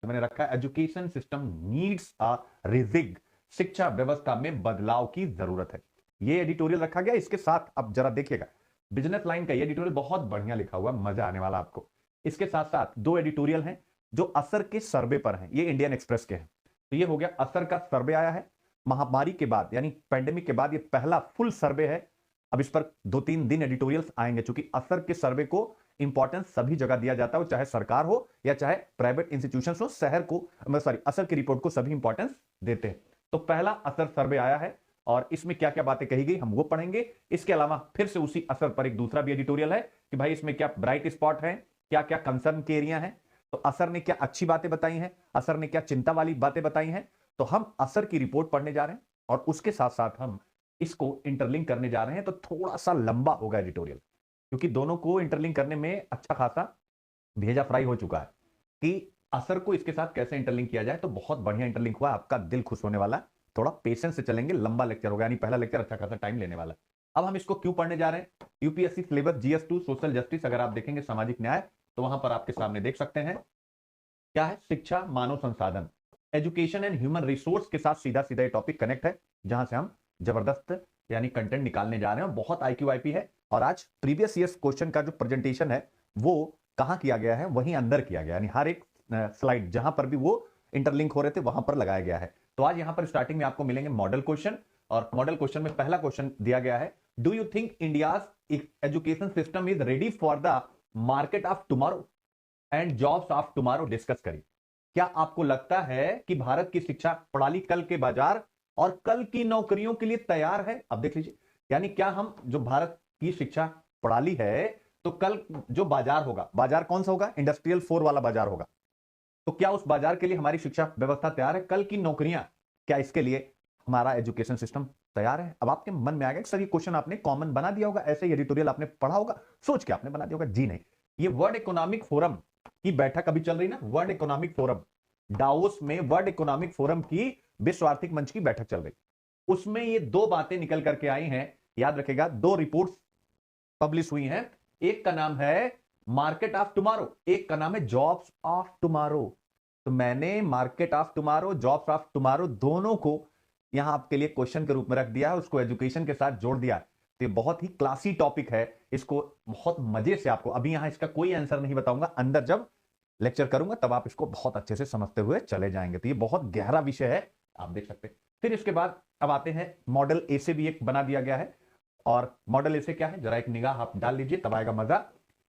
तो मैंने रखा है एजुकेशन सिस्टम नीड्स अ रिजिग, शिक्षा व्यवस्था में बदलाव की जरूरत है। ये एडिटोरियल रखा गया। इसके साथ अब जरा देखिएगा, बिजनेस लाइन का ये एडिटोरियल बहुत बढ़िया लिखा हुआ, मजा आने वाला आपको। इसके साथ साथ दो एडिटोरियल हैं जो असर के सर्वे पर हैं, ये इंडियन एक्सप्रेस के हैं। तो ये हो गया असर का सर्वे आया है महामारी के बाद, यानी पैंडेमिक के बाद ये पहला फुल सर्वे है। अब इस पर 2-3 दिन एडिटोरियल्स आएंगे, क्योंकि असर के सर्वे को इंपॉर्टेंस सभी जगह दिया जाता है, चाहे सरकार हो या चाहे प्राइवेट इंस्टीट्यूशन हो, शहर को सॉरी असर की रिपोर्ट को सभी इंपॉर्टेंस देते हैं। तो पहला असर सर्वे आया है और इसमें क्या क्या बातें कही गई हम वो पढ़ेंगे। इसके अलावा फिर से उसी असर पर एक दूसरा भी एडिटोरियल है कि भाई इसमें क्या ब्राइट स्पॉट है, क्या क्या कंसर्न के एरिया है। तो असर ने क्या अच्छी बातें बताई हैं, असर ने क्या चिंता वाली बातें बताई हैं। तो हम असर की रिपोर्ट पढ़ने जा रहे हैं और उसके साथ साथ हम इसको इंटरलिंक करने जा रहे हैं। तो थोड़ा सा लंबा होगा एडिटोरियल, क्योंकि दोनों को इंटरलिंक करने में अच्छा खासा भेजा फ्राई हो चुका है कि असर को इसके साथ कैसे इंटरलिंक किया जाए। तो बहुत बढ़िया इंटरलिंक हुआ, आपका दिल खुश होने वाला। थोड़ा पेशेंस से चलेंगे, लंबा लेक्चर होगा, यानी पहला लेक्चर अच्छा खासा टाइम लेने वाला। अब हम इसको क्यों पढ़ने जा रहे हैं, UPSC syllabus GS two social justice, अगर आप देखेंगे सामाजिक न्याय, तो वहां पर आपके सामने देख सकते हैं क्या है, शिक्षा मानव संसाधन, एजुकेशन एंड ह्यूमन रिसोर्स के साथ सीधा सीधा ये टॉपिक कनेक्ट है, जहां से हम जबरदस्त यानी कंटेंट निकालने जा रहे हैं। और बहुत आईक्यू आईपी है। और आज प्रीवियस ईयर्स क्वेश्चन का जो प्रेजेंटेशन है वो कहां किया गया है, वहीं अंदर किया गया, यानी हर एक स्लाइड जहां पर भी वो इंटरलिंक हो रहे थे वहां पर लगाया गया है। तो आज यहां पर स्टार्टिंग में आपको मिलेंगे मॉडल क्वेश्चन, और मॉडल क्वेश्चन में पहला क्वेश्चन दिया गया है, do you think India's education system is ready for the market of tomorrow and jobs of tomorrow. Discuss करिए, क्या आपको लगता है कि भारत की शिक्षा प्रणाली कल के बाजार और कल की नौकरियों के लिए तैयार है। अब देख लीजिए, यानी क्या हम जो भारत की शिक्षा प्रणाली है, तो कल जो बाजार होगा, बाजार कौन सा होगा, इंडस्ट्रियल 4 वाला बाजार होगा। तो क्या उस बाजार के लिए हमारी शिक्षा व्यवस्था तैयार है, कल की नौकरियां, क्या इसके लिए हमारा एजुकेशन सिस्टम तैयार है। अब आपके मन में आएगा सर ये क्वेश्चन आपने कॉमन बना दिया होगा, ऐसे ही एडिटोरियल आपने पढ़ा होगा, सोच के आपने बना दिया होगा। जी नहीं, ये वर्ल्ड इकोनॉमिक फोरम की बैठक अभी चल रही ना, वर्ल्ड इकोनॉमिक फोरम डावोस में, वर्ल्ड इकोनॉमिक फोरम की विश्व आर्थिक मंच की बैठक चल रही, उसमें ये दो बातें निकल करके आई हैं। याद रखेगा, दो रिपोर्ट्स पब्लिश हुई हैं, एक का नाम है मार्केट ऑफ टुमारो, एक का नाम है जॉब्स ऑफ टुमारो। तो मैंने market of tomorrow, jobs of tomorrow दोनों को यहां आपके लिए क्वेश्चन के रूप में रख दिया, उसको एजुकेशन के साथ जोड़ दिया। तो ये बहुत ही क्लासी टॉपिक है, इसको बहुत मजे से आपको, अभी यहां इसका कोई आंसर नहीं बताऊंगा, अंदर जब लेक्चर करूंगा तब आप इसको बहुत अच्छे से समझते हुए चले जाएंगे। तो ये बहुत गहरा विषय है, आप देख सकते हैं। फिर इसके बाद अब आते हैं मॉडल ए से भी एक बना दिया गया है, और मॉडल ए से क्या है जरा एक निगाह आप डाल लीजिए, तब आएगा मजा।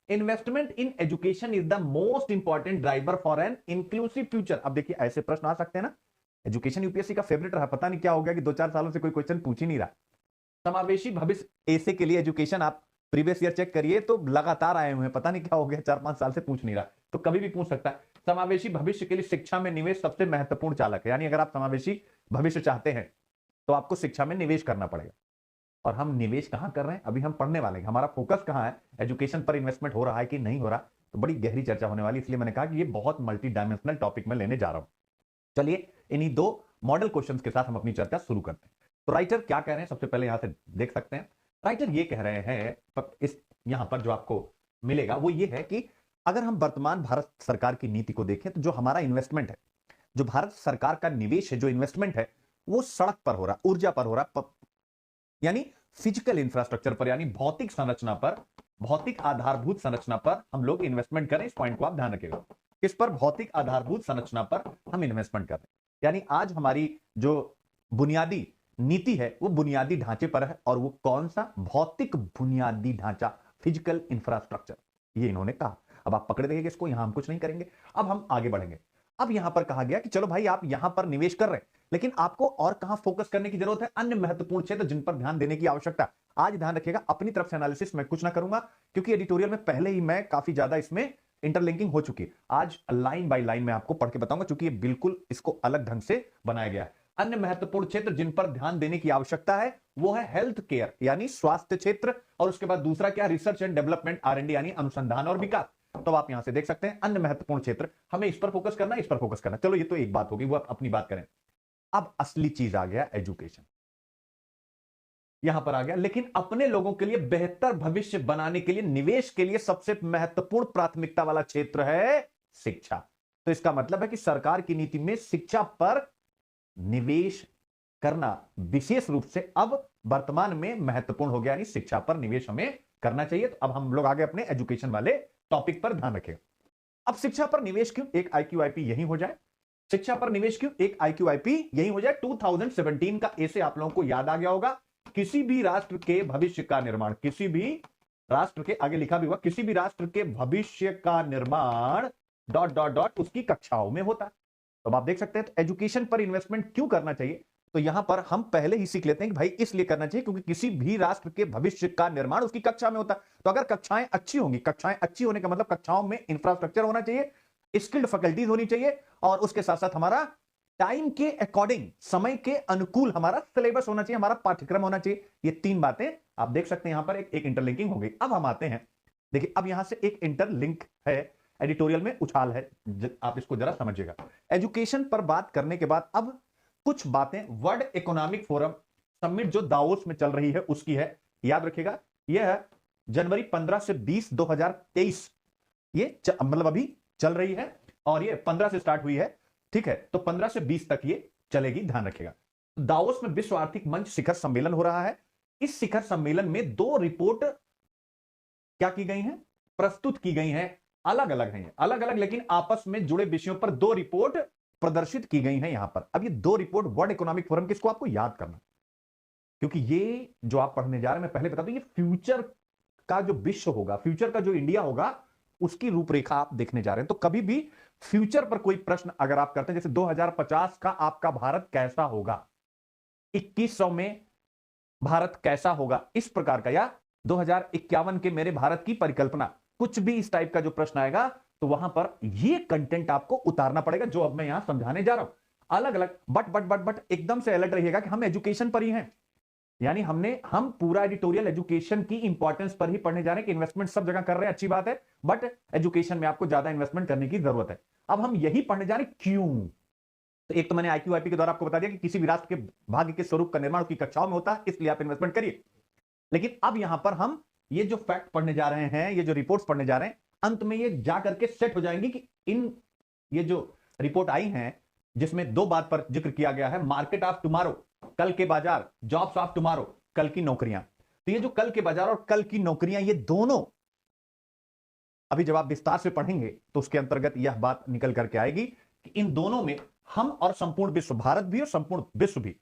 Investment in education is the most important driver for an inclusive future. अब देखिए ऐसे प्रश्न आ सकते हैं ना, एजुकेशन यूपीएससी का फेवरेट रहा, पता नहीं क्या हो गया कि 2-4 सालों से कोई क्वेश्चन पूछ ही नहीं रहा। समावेशी भविष्य ऐसे के लिए एजुकेशन आप प्रीवियस ईयर चेक करिए तो लगातार आए हुए हैं, पता नहीं क्या हो गया 4-5 साल से पूछ नहीं रहा, तो कभी भी पूछ सकता है। समावेशी भविष्य के लिए शिक्षा में निवेश सबसे महत्वपूर्ण चालक है, यानी अगर आप समावेशी भविष्य चाहते हैं तो आपको शिक्षा में निवेश करना पड़ेगा। और हम निवेश कहां कर रहे हैं, अभी हम पढ़ने वाले हैं, हमारा फोकस कहां है, एजुकेशन पर इन्वेस्टमेंट हो रहा है कि नहीं हो रहा। तो बड़ी गहरी चर्चा होने वाली, इसलिए मैंने कहा कि ये बहुत मल्टी डायमेंशनल टॉपिक में लेने जा रहा हूं। चलिए इन्हीं दो मॉडल क्वेश्चंस के साथ हम अपनी चर्चा शुरू करते हैं। तो राइटर क्या कह रहे हैं, सबसे पहले यहां से देख सकते हैं। राइटर ये कह रहे हैं, इस यहां पर जो आपको मिलेगा वो ये है कि अगर हम वर्तमान भारत सरकार की नीति को देखें तो जो हमारा इन्वेस्टमेंट है, जो भारत सरकार का निवेश है, जो इन्वेस्टमेंट है, वो सड़क पर हो रहा, ऊर्जा पर हो रहा, यानी फिजिकल इंफ्रास्ट्रक्चर पर, यानी भौतिक संरचना पर, भौतिक आधारभूत संरचना पर हम लोग इन्वेस्टमेंट करें। इस पॉइंट को आप ध्यान रखिएगा, किस पर, भौतिक आधारभूत संरचना पर हम इन्वेस्टमेंट करें। यानी आज हमारी जो बुनियादी नीति है वो बुनियादी ढांचे पर है, और वो कौन सा, भौतिक बुनियादी ढांचा, फिजिकल इंफ्रास्ट्रक्चर, ये इन्होंने कहा। अब आप पकड़े रहिएगा इसको, यहां हम कुछ नहीं करेंगे, अब हम आगे बढ़ेंगे। अब यहां पर कहा गया कि चलो भाई आप यहां पर निवेश कर रहे हैं, लेकिन आपको और कहां फोकस करने की जरूरत है, अन्य महत्वपूर्ण क्षेत्र जिन पर ध्यान देने की आवश्यकता। आज ध्यान रखिएगा, अपनी तरफ से एनालिसिस मैं कुछ ना करूंगा, क्योंकि एडिटोरियल में पहले ही मैं काफी ज्यादा इसमें इंटरलिंकिंग हो चुकी है। आज लाइन बाय लाइन मैं आपको पढ़ के बताऊंगा, क्योंकि ये बिल्कुल इसको अलग ढंग से बनाया गया है। अन्य महत्वपूर्ण क्षेत्र जिन पर ध्यान देने की आवश्यकता है वो है हेल्थ केयर, यानी स्वास्थ्य क्षेत्र, और उसके बाद दूसरा क्या, रिसर्च एंड डेवलपमेंट, R&D, यानी अनुसंधान और विकास। तो आप यहां से देख सकते हैं अन्य महत्वपूर्ण क्षेत्र, हमें इस पर फोकस करना, इस पर फोकस करना। चलो ये तो एक बात होगी, वो आप अपनी बात करें। अब असली चीज आ गया, एजुकेशन यहां पर आ गया। लेकिन अपने लोगों के लिए बेहतर भविष्य बनाने के लिए, निवेश के लिए सबसे महत्वपूर्ण प्राथमिकता वाला क्षेत्र है शिक्षा। तो इसका मतलब है कि सरकार की नीति में शिक्षा पर निवेश करना विशेष रूप से अब वर्तमान में महत्वपूर्ण हो गया, यानी शिक्षा पर निवेश हमें करना चाहिए। तो अब हम लोग आगे अपने एजुकेशन वाले टॉपिक पर ध्यान रखें। अब शिक्षा पर निवेश क्यों, एक IQIP यही हो जाए। शिक्षा पर निवेश क्यों, एक IQIP यही हो जाए। 2017 का ऐसे आप लोगों को याद आ गया होगा, किसी भी राष्ट्र के भविष्य का निर्माण, किसी भी राष्ट्र के, आगे लिखा भी हुआ, किसी भी राष्ट्र के भविष्य का निर्माण डॉट डॉट डॉट उसकी कक्षाओं में होता है। तो आप देख सकते हैं, तो एजुकेशन पर इन्वेस्टमेंट क्यों करना चाहिए, तो यहां पर हम पहले ही सीख लेते हैं कि भाई इसलिए करना चाहिए क्योंकि किसी भी राष्ट्र के भविष्य का निर्माण उसकी कक्षा में होता है। तो अगर कक्षाएं अच्छी होंगी, कक्षाएं अच्छी होने का मतलब कक्षाओं में इंफ्रास्ट्रक्चर होना चाहिए, स्किल्ड फैकल्टीज होनी चाहिए, और उसके साथ साथ हमारा टाइम के अकॉर्डिंग, समय के अनुकूल हमारा सिलेबस होना चाहिए, हमारा पाठ्यक्रम होना चाहिए। ये तीन बातें आप देख सकते हैं, यहां पर एक इंटरलिंकिंग हो गई। अब हम आते हैं, देखिए अब यहां से एक इंटरलिंक है, एडिटोरियल में उछाल है, आप इसको जरा समझिएगा। एजुकेशन पर बात करने के बाद अब कुछ बातें वर्ल्ड इकोनॉमिक फोरम समिट जो दावोस में चल रही है उसकी है, याद रखिएगा। यह जनवरी 15 से 20 2023 ये मतलब अभी चल रही है, और ये 15 से स्टार्ट हुई है, ठीक है। तो 15 से 20 तक ये चलेगी, ध्यान रखिएगा। दावोस में विश्व आर्थिक मंच शिखर सम्मेलन हो रहा है। इस शिखर सम्मेलन में 2 रिपोर्ट क्या की गई हैं, प्रस्तुत की गई हैं, अलग अलग हैं, अलग अलग लेकिन आपस में जुड़े विषयों पर 2 रिपोर्ट प्रदर्शित की गई हैं यहां पर। अब ये 2 रिपोर्ट वर्ल्ड इकोनॉमिक फोरम किसको आपको याद करना, क्योंकि ये जो आप पढ़ने जा रहे हैं, मैं पहले बता दूं, ये फ्यूचर का जो विश्व होगा, फ्यूचर का जो इंडिया होगा, उसकी रूपरेखा आप देखने जा रहे हैं। तो कभी भी फ्यूचर पर कोई प्रश्न अगर आप करते हैं, जैसे 2050 का आपका भारत कैसा होगा, 2100 में भारत कैसा होगा, इस प्रकार का, या 2051 के मेरे भारत की परिकल्पना, कुछ भी इस टाइप का जो प्रश्न आएगा, तो वहां पर ये कंटेंट आपको उतारना पड़ेगा जो अब मैं यहां समझाने जा रहा हूं। अलग अलग बट एकदम से अलर्ट रहिएगा कि हम एजुकेशन पर ही हैं, यानी हम पूरा एडिटोरियल एजुकेशन की इंपॉर्टेंस पर ही पढ़ने जा रहे हैं कि इन्वेस्टमेंट सब जगह कर रहे हैं, अच्छी बात है, बट एजुकेशन में आपको ज्यादा इन्वेस्टमेंट करने की जरूरत है। अब हम यही पढ़ने जा रहे हैं, क्यों? तो एक तो मैंने IQIP के द्वारा आपको बता दिया कि किसी भी राष्ट्र के भाग्य के स्वरूप का निर्माण की कक्षाओं में होता है, इसलिए आप इन्वेस्टमेंट करिए। लेकिन अब यहां पर हम ये जो फैक्ट पढ़ने जा रहे हैं, ये जो रिपोर्ट्स पढ़ने जा रहे हैं, अंत में ये जाकर के सेट हो जाएंगी कि ये जो रिपोर्ट आई हैं, जिसमें 2 बात पर जिक्र किया गया है, मार्केट ऑफ टुमारो, कल के बाजार, जॉब्स ऑफ टुमारो, कल की नौकरियां। तो ये जो कल के बाजार और कल की नौकरियां, ये दोनों अभी जब आप विस्तार से पढ़ेंगे तो उसके अंतर्गत यह बात निकल करके आएगी कि इन दोनों में हम और संपूर्ण विश्व, भारत भी और संपूर्ण विश्व भी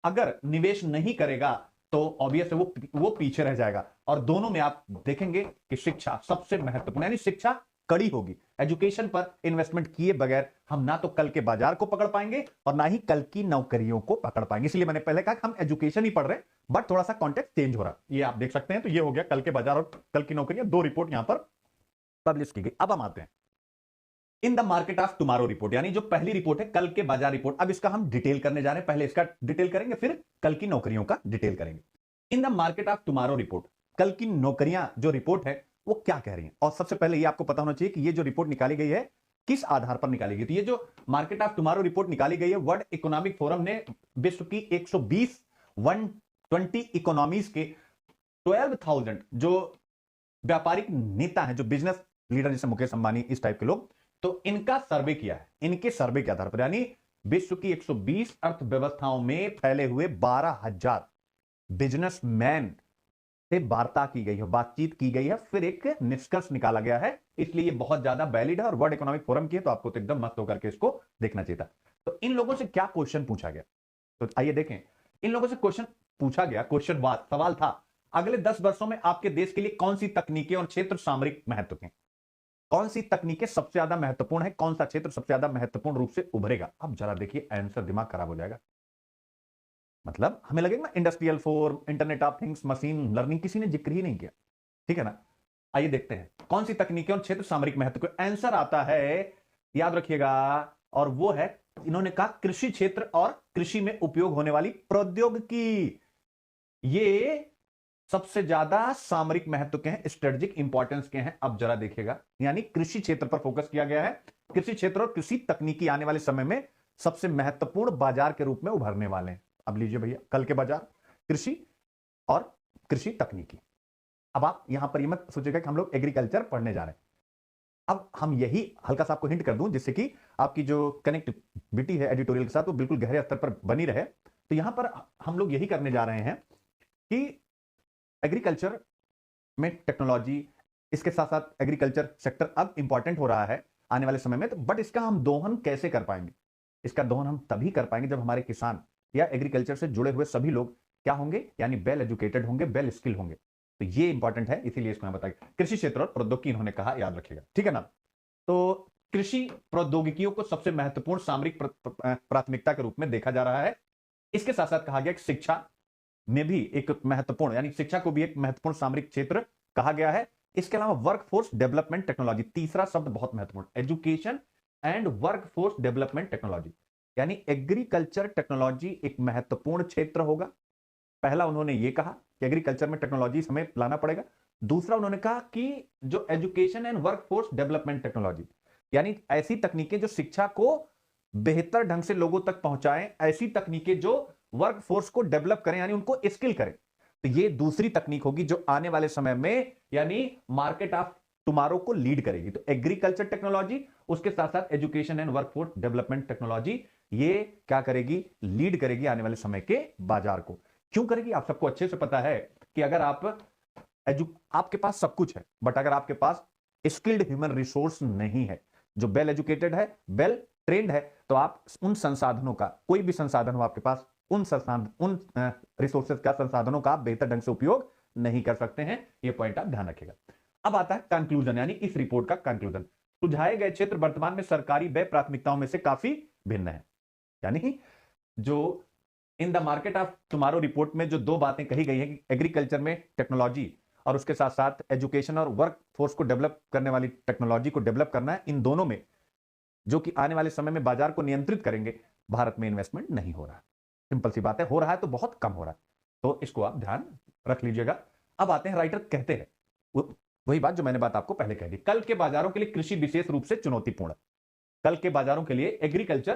अगर निवेश नहीं करेगा तो ऑब्वियस है वो पीछे रह जाएगा। और दोनों में आप देखेंगे कि शिक्षा सबसे महत्वपूर्ण, यानी शिक्षा कड़ी होगी। एजुकेशन पर इन्वेस्टमेंट किए बगैर हम ना तो कल के बाजार को पकड़ पाएंगे और ना ही कल की नौकरियों को पकड़ पाएंगे। इसलिए मैंने पहले कहा कि हम एजुकेशन ही पढ़ रहे हैं, बट थोड़ा सा कॉन्टेक्स्ट चेंज हो रहा है, ये आप देख सकते हैं। तो ये हो गया कल के बाजार और कल की नौकरियां, 2 रिपोर्ट यहां पर पब्लिश की गई। अब हम आते हैं in the market of tomorrow report, यानी जो पहली रिपोर्ट है कल के बाजार रिपोर्ट। अब इसका हम डिटेल करने जा रहे हैं, पहले इसका डिटेल करेंगे, फिर कल की नौकरियों का डिटेल करेंगे। In the market of tomorrow report, कल की नौकरियां जो रिपोर्ट है वो क्या कह रही है। और सबसे पहले ये आपको पता होना चाहिए कि ये जो रिपोर्ट निकाली गई है किस आधार पर निकाली गई। तो ये जो मार्केट ऑफ टुमारो रिपोर्ट निकाली गई है, वर्ल्ड इकोनॉमिक फोरम ने विश्व की 120 इकोनॉमीज के 12,000 जो व्यापारिक नेता हैं, जो बिजनेस लीडर, जैसे मुकेश अंबानी, इस टाइप के लोग, तो इनका सर्वे किया है। इनके सर्वे के आधार पर, यानी विश्व की 120 अर्थव्यवस्थाओं में फैले हुए 12,000 बिजनेसमैन से वार्ता की गई है, बातचीत की गई है, फिर एक निष्कर्ष निकाला गया है। इसलिए ये बहुत ज्यादा वैलिड है और वर्ल्ड इकोनॉमिक फोरम की है, तो आपको तो एकदम मस्त होकर के इसको देखना चाहिए था। तो इन लोगों से क्या क्वेश्चन पूछा गया, तो आइए देखें। इन लोगों से क्वेश्चन पूछा गया, सवाल था, अगले 10 वर्षों में आपके देश के लिए कौन सी तकनीकें और क्षेत्र सामरिक महत्व के, कौन सी तकनीकें सबसे ज्यादा महत्वपूर्ण है, कौन सा क्षेत्र सबसे ज्यादा महत्वपूर्ण रूप से उभरेगा। अब जरा देखिए, आंसर दिमाग खराब हो जाएगा। मतलब हमें लगेगा ना industrial 4, internet of things, machine learning, किसी ने जिक्र ही नहीं किया, ठीक है ना। आइए देखते हैं कौन सी तकनीकें और क्षेत्र सामरिक महत्व के। आंसर आता है, याद रखिएगा, और वो है, इन्होंने कहा कृषि क्षेत्र और कृषि में उपयोग होने वाली प्रौद्योगिकी। ये सबसे ज्यादा सामरिक महत्व के हैं, स्ट्रेटेजिक इंपॉर्टेंस के हैं। अब जरा देखिएगा, यानी कृषि क्षेत्र पर फोकस किया गया है। कृषि क्षेत्र और कृषि तकनीकी आने वाले समय में सबसे महत्वपूर्ण बाजार के रूप में उभरने वाले हैं। अब लीजिए भैया, कल के बाजार, कृषि और कृषि तकनीकी। अब आप यहां पर ये मत सोचिएगा कि हम लोग एग्रीकल्चर पढ़ने जा रहे हैं, अब हम यही हल्का सा आपको हिंट कर दूं जिससे कि आपकी जो कनेक्टिविटी है एडिटोरियल के साथ वो बिल्कुल गहरे स्तर पर बनी रहे। तो यहां पर हम लोग यही करने जा रहे हैं कि एग्रीकल्चर में टेक्नोलॉजी, इसके साथ साथ एग्रीकल्चर सेक्टर अब इंपॉर्टेंट हो रहा है आने वाले समय में, तो बट इसका हम दोहन कैसे कर पाएंगे? इसका दोहन हम तभी कर पाएंगे जब हमारे किसान या एग्रीकल्चर से जुड़े हुए सभी लोग क्या होंगे, यानी वेल एजुकेटेड होंगे, वेल स्किल होंगे। तो ये इंपॉर्टेंट है, इसीलिए इसको हम बताएंगे। कृषि क्षेत्र और प्रौद्योगिकी इन्होंने कहा, याद रखिएगा, ठीक है ना। तो कृषि प्रौद्योगिकियों को सबसे महत्वपूर्ण सामरिक प्राथमिकता के रूप में देखा जा रहा है। इसके साथ साथ कहा गया कि शिक्षा में भी एक महत्वपूर्ण, यानी शिक्षा को भी एक महत्वपूर्ण सामरिक क्षेत्र कहा गया है। इसके अलावा वर्कफोर्स डेवलपमेंट टेक्नोलॉजी, तीसरा शब्द बहुत महत्वपूर्ण, education and workforce development technology, यानी एग्रीकल्चर टेक्नोलॉजी एक महत्वपूर्ण क्षेत्र होगा। पहला उन्होंने ये कहा कि एग्रीकल्चर में टेक्नोलॉजी हमें लाना पड़ेगा। दूसरा उन्होंने कहा कि जो education and workforce development technology, यानी ऐसी तकनीकें जो शिक्षा को बेहतर ढंग से लोगों तक पहुंचाएं, ऐसी तकनीकें जो वर्कफोर्स को डेवलप करें, यानी उनको स्किल करें। तो ये दूसरी तकनीक होगी जो आने वाले समय में यानी मार्केट ऑफ टुमारो को लीड करेगी। तो एग्रीकल्चर टेक्नोलॉजी, उसके साथ साथ education and workforce development technology, ये क्या करेगी, लीड करेगी आने वाले समय के बाजार को। क्यों करेगी? आप सबको अच्छे से पता है कि अगर आपके पास सब कुछ है बट अगर आपके पास स्किल्ड ह्यूमन रिसोर्स नहीं है, जो वेल एजुकेटेड है, वेल ट्रेंड है, तो आप उन संसाधनों का, कोई भी संसाधन हो आपके पास, उन रिसोर्सेज का, संसाधनों का आप बेहतर ढंग से उपयोग नहीं कर सकते हैं। यह पॉइंट आप ध्यान रखिएगा। अब आता है कंक्लूजन, यानी इस रिपोर्ट का कंक्लूजन। सुझाए गए क्षेत्र वर्तमान में सरकारी व्यय प्राथमिकताओं में से काफी भिन्न है। यानी जो in the market of tomorrow report में जो दो बातें कही गई है कि एग्रीकल्चर में टेक्नोलॉजी और उसके साथ साथ एजुकेशन और वर्क फोर्स को डेवलप करने वाली टेक्नोलॉजी को डेवलप करना है, इन दोनों में जो कि आने वाले समय में बाजार को नियंत्रित करेंगे, भारत में इन्वेस्टमेंट नहीं हो रहा। सिंपल सी बात है, हो रहा है तो बहुत कम हो रहा है। तो इसको आप ध्यान रख लीजिएगा। अब आते हैं, राइटर कहते हैं वही बात जो मैंने बात आपको पहले कह दी, कल के बाजारों के लिए कृषि विशेष रूप से चुनौतीपूर्ण है। कल के बाजारों के लिए एग्रीकल्चर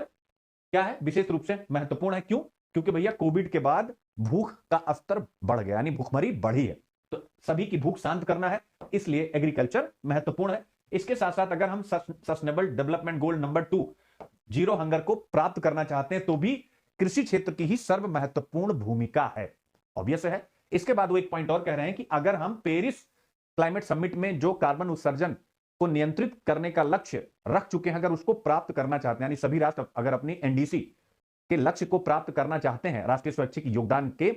क्या है, विशेष रूप से महत्वपूर्ण है। क्यों? क्योंकि भैया कोविड के बाद भूख का स्तर बढ़ गया, यानी भूखमरी बढ़ी है, तो सभी की भूख शांत करना है, इसलिए एग्रीकल्चर महत्वपूर्ण है। इसके साथ साथ अगर हम sustainable development goal number 2 zero hunger को प्राप्त करना चाहते हैं तो भी कृषि क्षेत्र की ही सर्व महत्वपूर्ण भूमिका है, ऑब्वियस है। इसके बाद वो एक पॉइंट और कह रहे हैं कि अगर हम पेरिस क्लाइमेट समिट में जो कार्बन उत्सर्जन को नियंत्रित करने का लक्ष्य रख चुके हैं, अगर उसको प्राप्त करना चाहते हैं, यानी सभी राष्ट्र अगर अपनी एनडीसी के लक्ष्य को प्राप्त करना चाहते हैं, राष्ट्रीय स्वैच्छिक योगदान के,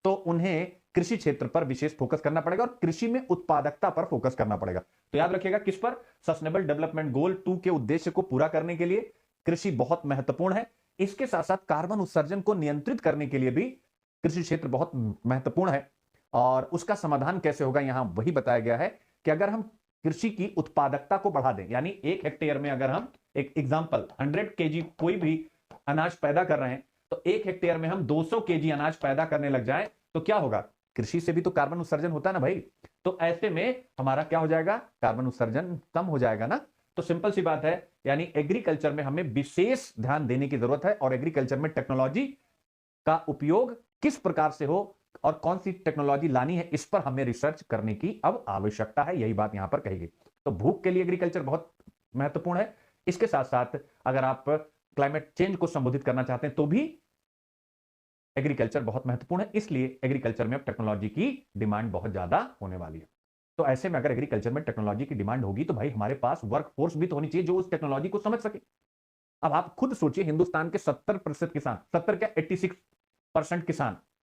तो उन्हें कृषि क्षेत्र पर विशेष फोकस करना पड़ेगा और कृषि में उत्पादकता पर फोकस करना पड़ेगा। तो याद रखिएगा किस पर, सस्टेनेबल डेवलपमेंट गोल 2 के उद्देश्य को पूरा करने के लिए कृषि बहुत महत्वपूर्ण है। इसके साथ साथ कार्बन उत्सर्जन को नियंत्रित करने के लिए भी कृषि क्षेत्र बहुत महत्वपूर्ण है। और उसका समाधान कैसे होगा, यहां वही बताया गया है कि अगर हम कृषि की उत्पादकता को बढ़ा दें, यानी 1 हेक्टेयर में अगर हम, एक एग्जांपल, 100 केजी कोई भी अनाज पैदा कर रहे हैं, तो 1 हेक्टेयर में हम 200 केजी अनाज पैदा करने लग जाए तो क्या होगा, कृषि से भी तो कार्बन उत्सर्जन होता है ना भाई। तो ऐसे में हमारा क्या हो जाएगा, कार्बन उत्सर्जन कम हो जाएगा ना। तो सिंपल सी बात है, यानी एग्रीकल्चर में हमें विशेष ध्यान देने की जरूरत है और एग्रीकल्चर में टेक्नोलॉजी का उपयोग किस प्रकार से हो और कौन सी टेक्नोलॉजी लानी है, इस पर हमें रिसर्च करने की अब आवश्यकता है। यही बात यहां पर कही गई। तो भूख के लिए एग्रीकल्चर बहुत महत्वपूर्ण है। इसके साथ साथ अगर आप क्लाइमेट चेंज को संबोधित करना चाहते हैं तो भी एग्रीकल्चर बहुत महत्वपूर्ण है, इसलिए एग्रीकल्चर में अब टेक्नोलॉजी की डिमांड बहुत ज्यादा होने वाली है। तो ऐसे में अगर एग्रीकल्चर में टेक्नोलॉजी की डिमांड होगी तो भाई हमारे पास वर्क फोर्स भी तो होनी चाहिए जो उस टेक्नोलॉजी को समझ सके। अब आप खुद सोचिए, हिंदुस्तान के 70% किसान, 70 क्या 86% किसान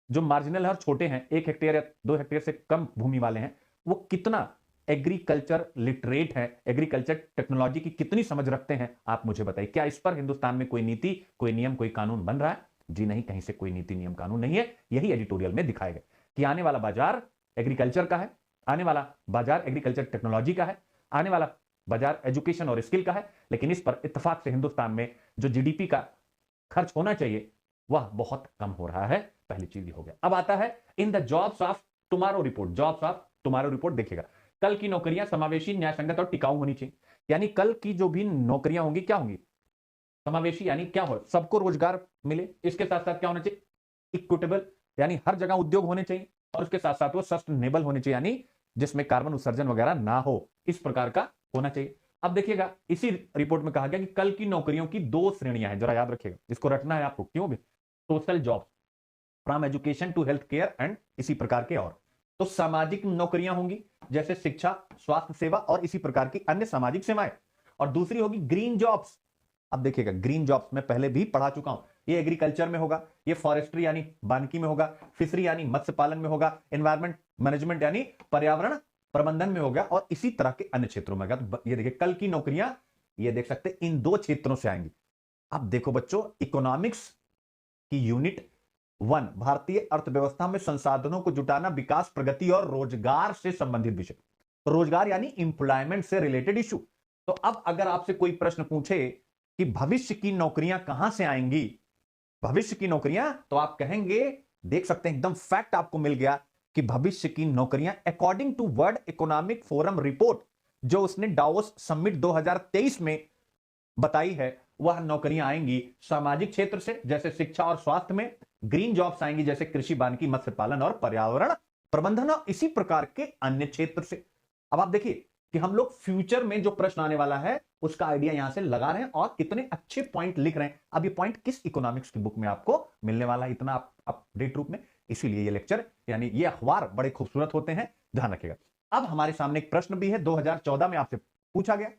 जो मार्जिनल है और छोटे हैं, 1 हेक्टेयर या 2 हेक्टेयर से कम भूमि वाले हैं, वो कितना एग्रीकल्चर लिटरेट है, एग्रीकल्चर टेक्नोलॉजी की कितनी समझ रखते हैं, आप मुझे बताइए। क्या इस पर हिंदुस्तान में कोई नीति, कोई नियम, कोई कानून बन रहा है? जी नहीं, कहीं से कोई नीति नियम कानून नहीं है। यही एडिटोरियल में दिखाया गया कि आने वाला बाजार एग्रीकल्चर का है, आने वाला बाजार एग्रीकल्चर टेक्नोलॉजी का है, आने वाला बाजार एजुकेशन और स्किल का है। लेकिन इस पर इत्तेफाक से हिंदुस्तान में जो जीडीपी का खर्च होना चाहिए वह बहुत कम हो रहा है। पहली चीज हो गया। अब आता है in the jobs of tomorrow report. Jobs of tomorrow report देखिएगा, कल की नौकरियां समावेशी, न्यायसंगत और टिकाऊ होनी चाहिए। यानी कल की जो भी नौकरियां होंगी क्या होंगी, समावेशी, यानी क्या हो, सबको रोजगार मिले। इसके साथ साथ क्या होना चाहिए, इक्विटेबल, यानी हर जगह उद्योग होने चाहिए और उसके साथ साथ वो सस्टेनेबल होने चाहिए, यानी जिसमें कार्बन उत्सर्जन वगैरह ना हो, इस प्रकार का होना चाहिए। अब देखिएगा इसी रिपोर्ट में कहा गया कि कल की नौकरियों की दो श्रेणियां हैं, जरा याद रखिएगा, इसको रटना है आपको, क्यों भी, social job from education to health care and इसी प्रकार के और। तो सामाजिक नौकरियां होंगी जैसे शिक्षा, स्वास्थ्य सेवा और इसी प्रकार की अन्य सामाजिक सेवाएं, और दूसरी होगी ग्रीन जॉब्स। अब देखिएगा ग्रीन जॉब्स मैं पहले भी पढ़ा चुका हूं, ये एग्रीकल्चर में होगा, ये फॉरेस्ट्री यानी वानिकी में होगा, फिशरी यानी मत्स्य पालन में होगा, एनवायरमेंट मैनेजमेंट यानी पर्यावरण प्रबंधन में होगा, और इसी तरह के अन्य क्षेत्रों में होगा। तो ये देखिए कल की नौकरियां, ये देख सकते हैं इन दो क्षेत्रों से आएंगी। अब देखो बच्चों, इकोनॉमिक्स की यूनिट 1 भारतीय अर्थव्यवस्था में संसाधनों को जुटाना, विकास, प्रगति और रोजगार से संबंधित विषय। तो रोजगार यानी इंप्लॉयमेंट से रिलेटेड इशू। तो अब अगर आपसे कोई प्रश्न पूछे कि भविष्य की नौकरियां कहां से आएंगी, भविष्य की नौकरियां, तो आप कहेंगे, देख सकते हैं एकदम फैक्ट आपको मिल गया कि भविष्य की नौकरियां according to World Economic Forum report जो उसने डावोस समिट 2023 में बताई है, वह नौकरियां आएंगी सामाजिक क्षेत्र से जैसे शिक्षा और स्वास्थ्य में, ग्रीन जॉब्स आएंगी जैसे कृषि, वानिकी, मत्स्य पालन और पर्यावरण प्रबंधन, और इसी प्रकार के अन्य क्षेत्र से। अब आप देखिए कि हम लोग फ्यूचर में जो प्रश्न आने वाला है उसका आइडिया यहां से लगा रहे हैं और कितने अच्छे पॉइंट लिख रहे हैं। अब ये पॉइंट किस इकोनॉमिक्स की बुक में आपको मिलने वाला है इतना अपडेट रूप में, इसीलिए ये लेक्चर यानी ये अखबार बड़े खूबसूरत होते हैं, ध्यान रखिएगा। अब हमारे सामने एक प्रश्न भी है 2014 में आपसे पूछा गया,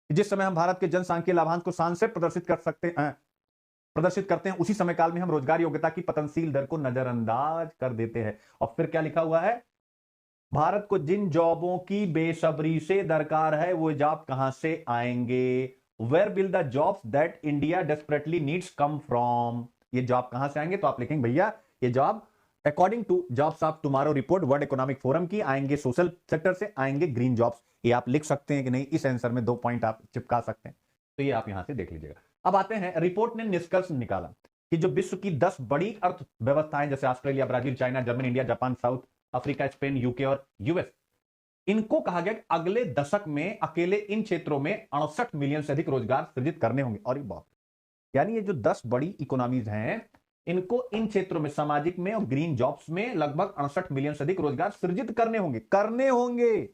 जिस समय हम भारत के जनसांख्यिकीय लाभांश को शान से प्रदर्शित करते हैं उसी समय काल में हम रोजगार योग्यता की पतनशील दर को नजरअंदाज कर देते हैं। और फिर क्या लिखा हुआ है, भारत को जिन जॉबों की बेसब्री से दरकार है वो जॉब कहां से आएंगे, where will the jobs that India desperately needs come from. ये जॉब कहां से आएंगे, तो आप लिखेंगे भैया ये job according to jobs of tomorrow report World Economic Forum की आएंगे सोशल सेक्टर से, आएंगे ग्रीन जॉब्स। ये आप लिख सकते हैं कि नहीं, इस आंसर में 2 पॉइंट आप चिपका सकते हैं, तो ये आप यहां से देख लीजिएगा। अब आते हैं, रिपोर्ट ने निष्कर्ष निकाला कि जो विश्व की 10 बड़ी अर्थव्यवस्थाएं जैसे Australia, Brazil, China, Germany, India, Japan, south Africa, Spain, UK और यूएस, इनको कहा गया कि अगले दशक में अकेले इन क्षेत्रों में 68 मिलियन से अधिक रोजगार सृजित करने होंगे। और ये बात, यानी ये जो 10 बड़ी इकोनॉमीज हैं इनको इन क्षेत्रों में, सामाजिक में और ग्रीन जॉब्स में लगभग 68 मिलियन से अधिक रोजगार सृजित करने होंगे।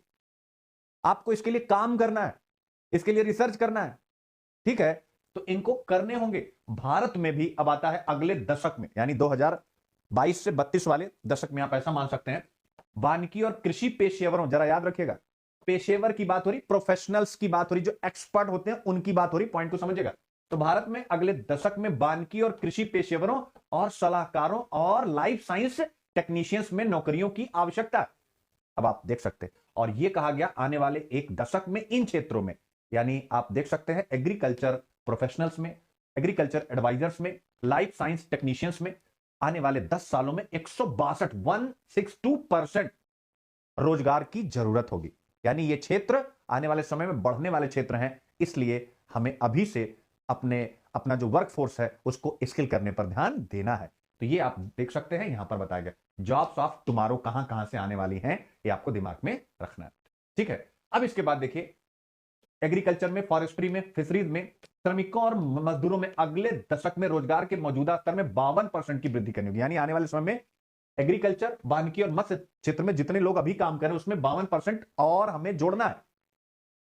आपको इसके लिए काम करना है, इसके लिए रिसर्च करना है, ठीक है, तो इनको करने होंगे। भारत में भी अब आता है अगले दशक में, यानी 2022 से 32 वाले दशक में, आप ऐसा मान सकते हैं, वानिकी और कृषि पेशेवरों, जरा याद रखिएगा, पेशेवर की बात हो रही, प्रोफेशनल्स की बात हो रही, जो एक्सपर्ट होते हैं उनकी बात हो रही, पॉइंट को समझिएगा। तो भारत में अगले दशक में वानिकी और कृषि पेशेवरों और सलाहकारों और लाइफ साइंस टेक्नीशियंस में नौकरियों की आवश्यकता है। अब आप देख सकते हैं, और यह कहा गया आने वाले एक दशक में इन क्षेत्रों में, यानी आप देख सकते हैं एग्रीकल्चर प्रोफेशनल्स में, एग्रीकल्चर एडवाइजर्स में, लाइफ साइंस टेक्नीशियंस में आने वाले 10 सालों में 162% रोजगार की जरूरत होगी। यानी ये क्षेत्र आने वाले समय में बढ़ने वाले क्षेत्र हैं, इसलिए हमें अभी से अपना जो वर्कफोर्स है उसको स्किल करने पर ध्यान देना है। तो ये आप देख सकते हैं, यहां पर बताया गया जॉब्स ऑफ टुमारो कहां कहां से आने वाली हैं, ये आपको दिमाग में रखना है, ठीक है। अब इसके बाद देखिए, एग्रीकल्चर में, फॉरेस्ट्री में, फिशरीज में, श्रमिकों और मजदूरों में अगले दशक में रोजगार के मौजूदा स्तर में 52% की वृद्धि करनी होगी। यानी आने वाले समय में एग्रीकल्चर, वानिकी और मत्स्य क्षेत्र में जितने लोग अभी काम कर रहे हैं उसमें 52% और हमें जोड़ना है।